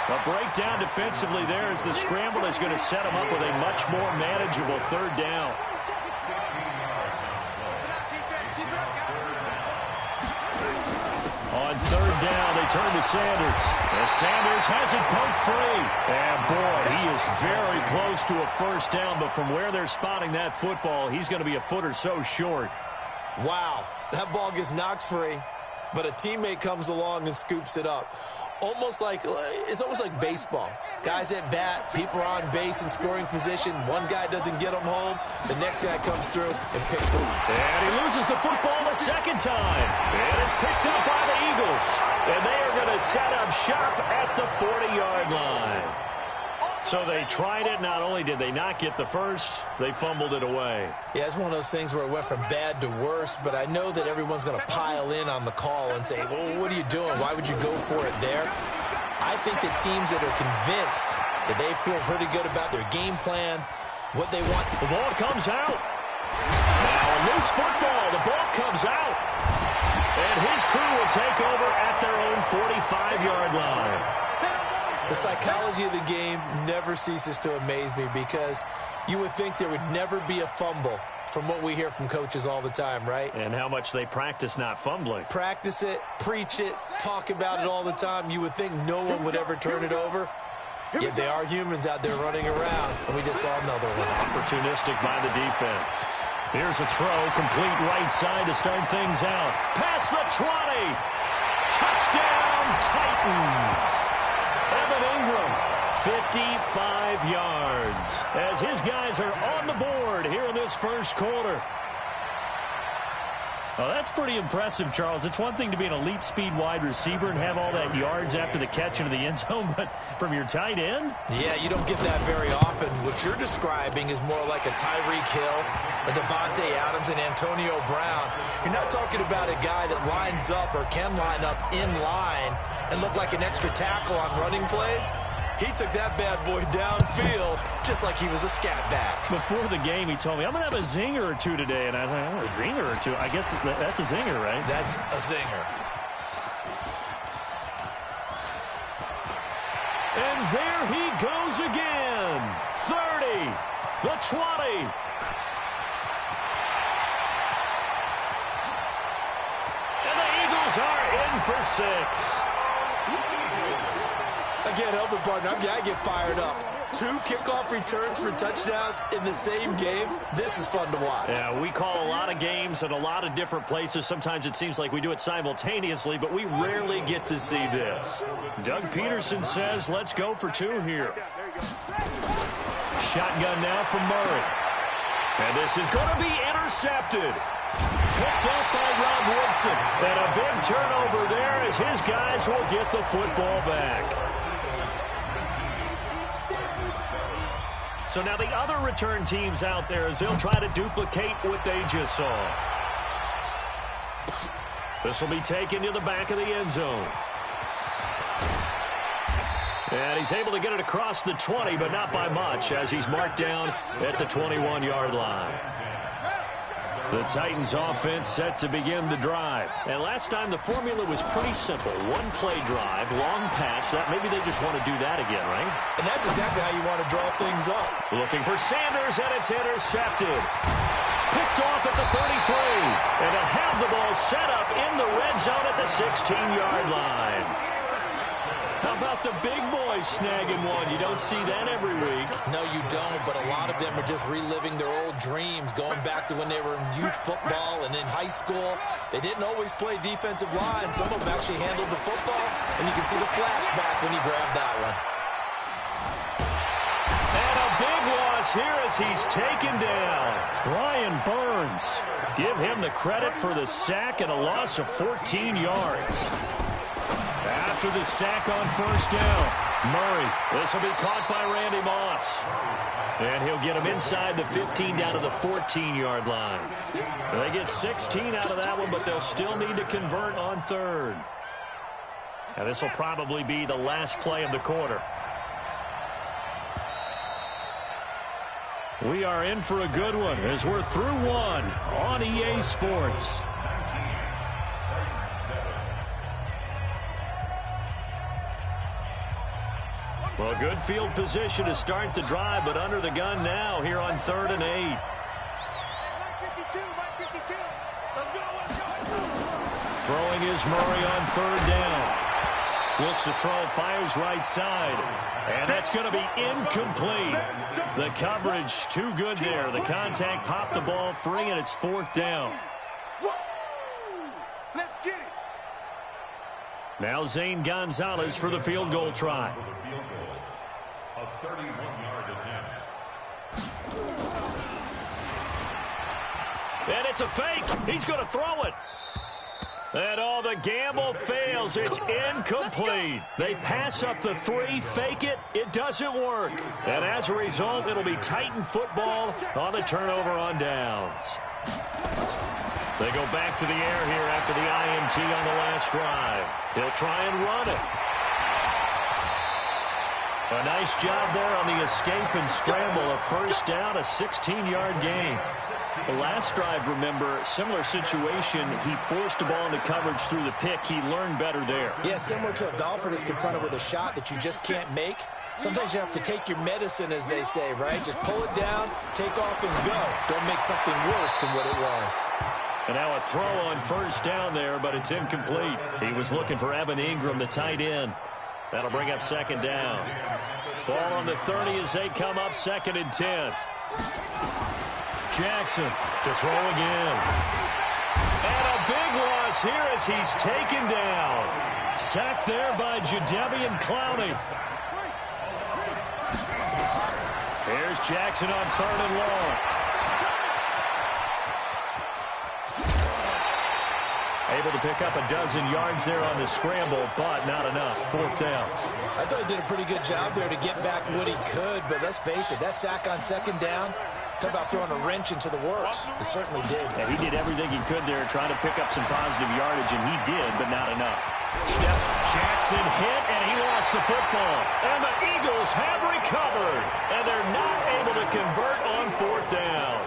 A breakdown defensively there as the scramble is going to set him up with a much more manageable 3rd down. On 3rd down, they turn to Sanders. As Sanders has it poked free. And boy, he is very close to a 1st down, but from where they're spotting that football, he's going to be a foot or so short. Wow, that ball gets knocked free, but a teammate comes along and scoops it up. It's almost like baseball. Guys at bat, people are on base in scoring position. One guy doesn't get them home. The next guy comes through and picks him up. And he loses the football a 2nd time. And it's picked up by the Eagles. And they are going to to set up shop at the 40-yard line. So they tried it. Not only did they not get the first, they fumbled it away. Yeah, it's one of those things where it went from bad to worse, but I know that everyone's going to pile in on the call and say, well, what are you doing? Why would you go for it there? I think that teams that are convinced that they feel pretty good about their game plan, what they want. The ball comes out. Now a loose football. The ball comes out. And his crew will take over at their own 45-yard line. The psychology of the game never ceases to amaze me because you would think there would never be a fumble from what we hear from coaches all the time, right? And how much they practice not fumbling. Practice it, preach it, talk about it all the time. You would think no one would ever turn it over. Yet they are humans out there running around, and we just saw another one. Opportunistic by the defense. Here's a throw, complete right side to start things out. Past the 20. Touchdown, Titans. Evan Ingram, 55 yards, as his guys are on the board here in this first quarter. Well, that's pretty impressive, Charles. It's one thing to be an elite speed wide receiver and have all that yards after the catch into the end zone, but from your tight end? Yeah, you don't get that very often. What you're describing is more like a Tyreek Hill, a Devontae Adams, and Antonio Brown. You're not talking about a guy that lines up or can line up in line and look like an extra tackle on running plays. He took that bad boy downfield just like he was a scat back. Before the game, he told me, I'm going to have a zinger or two today. And I was like, oh, a zinger or two? I guess that's a zinger, right? That's a zinger. And there he goes again. 30, the 20. And the Eagles are in for 6. I can't help it, partner. I get fired up. 2 kickoff returns for touchdowns in the same game. This is fun to watch. Yeah, we call a lot of games at a lot of different places. Sometimes it seems like we do it simultaneously, but we rarely get to see this. Doug Peterson says, let's go for 2 here. Shotgun now from Murray. And this is going to be intercepted. Picked up by Rob Woodson. And a big turnover there as his guys will get the football back. So now the other return teams out there as they'll try to duplicate what they just saw. This will be taken to the back of the end zone. And he's able to get it across the 20, but not by much as he's marked down at the 21-yard line. The Titans offense set to begin the drive. And last time the formula was pretty simple. 1-play drive, long pass. That maybe they just want to do that again, right? And that's exactly how you want to draw things up. Looking for Sanders, and it's intercepted. Picked off at the 33. And they'll have the ball set up in the red zone at the 16-yard line. How about the big boys snagging one? You don't see that every week. No, you don't, but a lot of them are just reliving their old dreams, going back to when they were in youth football and in high school. They didn't always play defensive line. Some of them actually handled the football, and you can see the flashback when he grabbed that one. And a big loss here as he's taken down. Brian Burns. Give him the credit for the sack and a loss of 14 yards. After the sack on first down, Murray. This will be caught by Randy Moss. And he'll get him inside the 15 down to the 14-yard line. They get 16 out of that one, but they'll still need to convert on third. And this will probably be the last play of the quarter. We are in for a good one as we're through one on EA Sports. Well, good field position to start the drive, but under the gun now here on 3rd and 8. Throwing is Murray on 3rd down. Looks to throw, fires right side. And that's going to be incomplete. The coverage too good there. The contact popped the ball free, and it's 4th down. Let's get it. Now Zane Gonzalez for the field goal try. A 31-yard attempt. And it's a fake. He's going to throw it. And all the gamble fails. It's incomplete. They pass up the 3, fake it. It doesn't work. And as a result, it'll be Titan football on the turnover on downs. They go back to the air here after the INT on the last drive. He'll try and run it. A nice job there on the escape and scramble. A first down, a 16-yard gain. The last drive, remember, similar situation. He forced the ball into coverage through the pick. He learned better there. Yeah, similar to a golfer that's confronted with a shot that you just can't make. Sometimes you have to take your medicine, as they say, right? Just pull it down, take off, and go. Don't make something worse than what it was. And now a throw on first down there, but it's incomplete. He was looking for Evan Ingram, the tight end. That'll bring up second down. Ball on the 30 as they come up 2nd and 10. Jackson to throw again. And a big loss here as he's taken down. Sacked there by Jadeveon Clowney. Here's Jackson on 3rd and long. Able to pick up a dozen yards there on the scramble, but not enough. 4th down. I thought he did a pretty good job there to get back what he could, but let's face it, that sack on 2nd down, talk about throwing a wrench into the works. It certainly did. Yeah, he did everything he could there, trying to pick up some positive yardage, and he did, but not enough. Steps Jackson hit, and he lost the football. And the Eagles have recovered, and they're not able to convert on 4th down.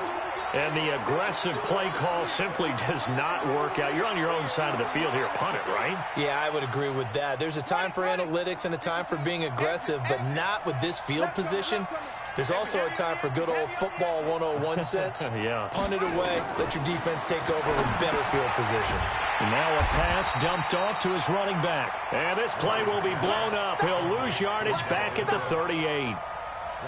And the aggressive play call simply does not work out. You're on your own side of the field here. Punt it, right? Yeah, I would agree with that. There's a time for analytics and a time for being aggressive, but not with this field position. There's also a time for good old football 101 sense. Yeah. Punt it away. Let your defense take over with better field position. And now a pass dumped off to his running back. And this play will be blown up. He'll lose yardage back at the 38.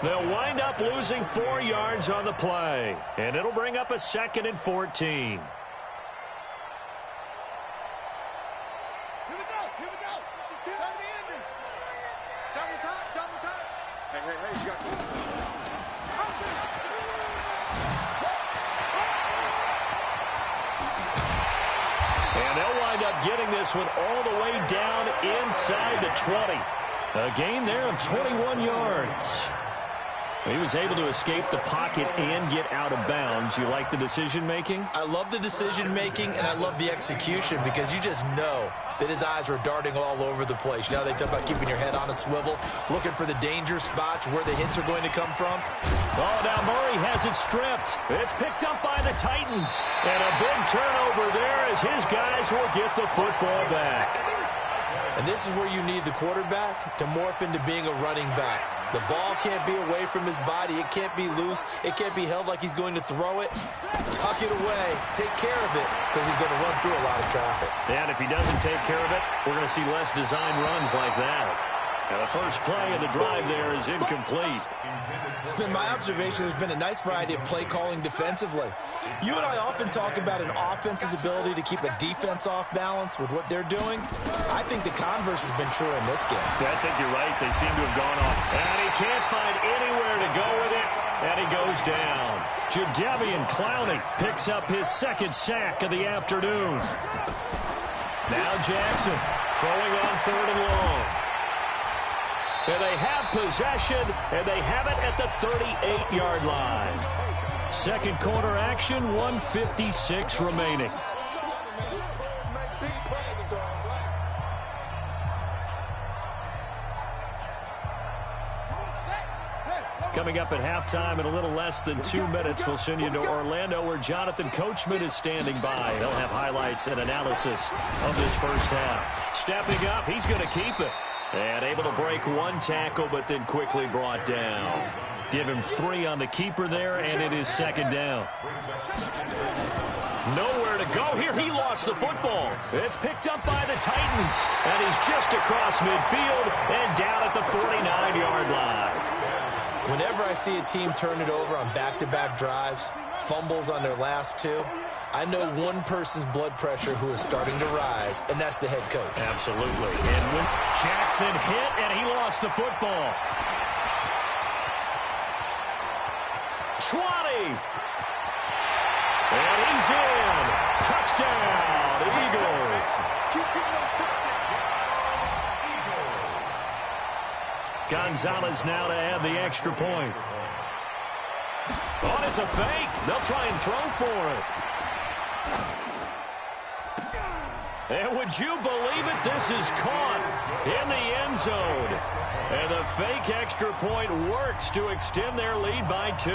They'll wind up losing 4 yards on the play. And it'll bring up a 2nd and 14. Here we go. Time to end it. Double time. Hey, you got And they'll wind up getting this one all the way down inside the 20. A gain there of 21 yards. He was able to escape the pocket and get out of bounds. You like the decision-making? I love the decision-making, and I love the execution because you just know that his eyes were darting all over the place. You know, they talk about keeping your head on a swivel, looking for the danger spots, where the hits are going to come from. Oh, now Murray has it stripped. It's picked up by the Titans. And a big turnover there as his guys will get the football back. And this is where you need the quarterback to morph into being a running back. The ball can't be away from his body. It can't be loose. It can't be held like he's going to throw it. Tuck it away. Take care of it because he's going to run through a lot of traffic. And if he doesn't take care of it, we're going to see less design runs like that. And the first play of the drive there is incomplete. It's been my observation there's been a nice variety of play calling defensively. You and I often talk about an offense's ability to keep a defense off balance with what they're doing. I think the converse has been true in this game. Yeah, I think you're right. They seem to have gone off. And he can't find anywhere to go with it. And he goes down. Jadeveon Clowney picks up his 2nd sack of the afternoon. Now Jackson throwing on 3rd and long. And they have possession, and they have it at the 38-yard line. Second quarter action, 1:56 remaining. Coming up at halftime in a little less than 2 minutes, we'll send you to Orlando where Jonathan Coachman is standing by. He'll have highlights and analysis of this first half. Stepping up, he's going to keep it. And able to break 1 tackle, but then quickly brought down. Give him 3 on the keeper there, and it is 2nd down. Nowhere to go here. He lost the football. It's picked up by the Titans. And he's just across midfield and down at the 49-yard line. Whenever I see a team turn it over on back-to-back drives, fumbles on their last 2, I know one person's blood pressure who is starting to rise, and that's the head coach. Absolutely. And when Jackson hit, and he lost the football. 20. And he's in. Touchdown. Touchdown, Eagles. Gonzalez now to add the extra point. Oh, it's a fake. They'll try and throw for it. And would you believe it? This is caught in the end zone. And the fake extra point works to extend their lead by 2.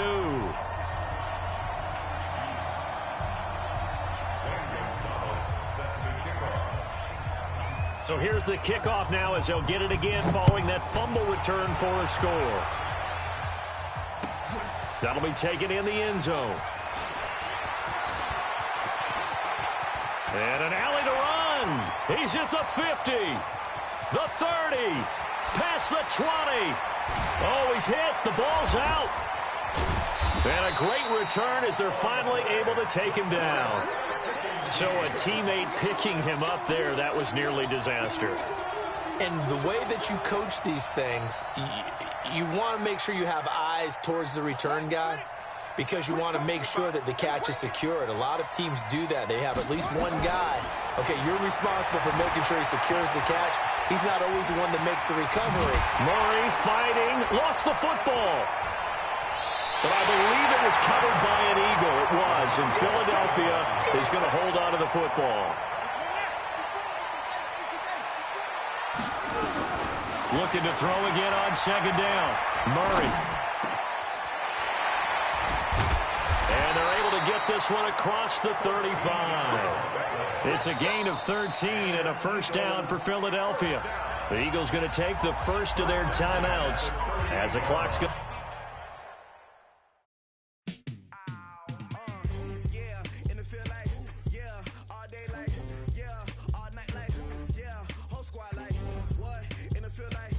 So here's the kickoff now as they'll get it again following that fumble return for a score. That'll be taken in the end zone. And an alley to run. He's at the 50, the 30, past the 20. Oh, he's hit. The ball's out. And a great return as they're finally able to take him down. So a teammate picking him up there, that was nearly disaster. And the way that you coach these things, you want to make sure you have eyes towards the return guy because you want to make sure that the catch is secured. A lot of teams do that. They have at least one guy. Okay, you're responsible for making sure he secures the catch. He's not always the one that makes the recovery. Murray fighting, lost the football. But I believe it was covered by an Eagle. It was, and Philadelphia is going to hold on to the football. Looking to throw again on second down. Murray. And they're able to get this one across the 35. It's a gain of 13 and a first down for Philadelphia. The Eagles going to take the first of their timeouts as the clock's going. Feel like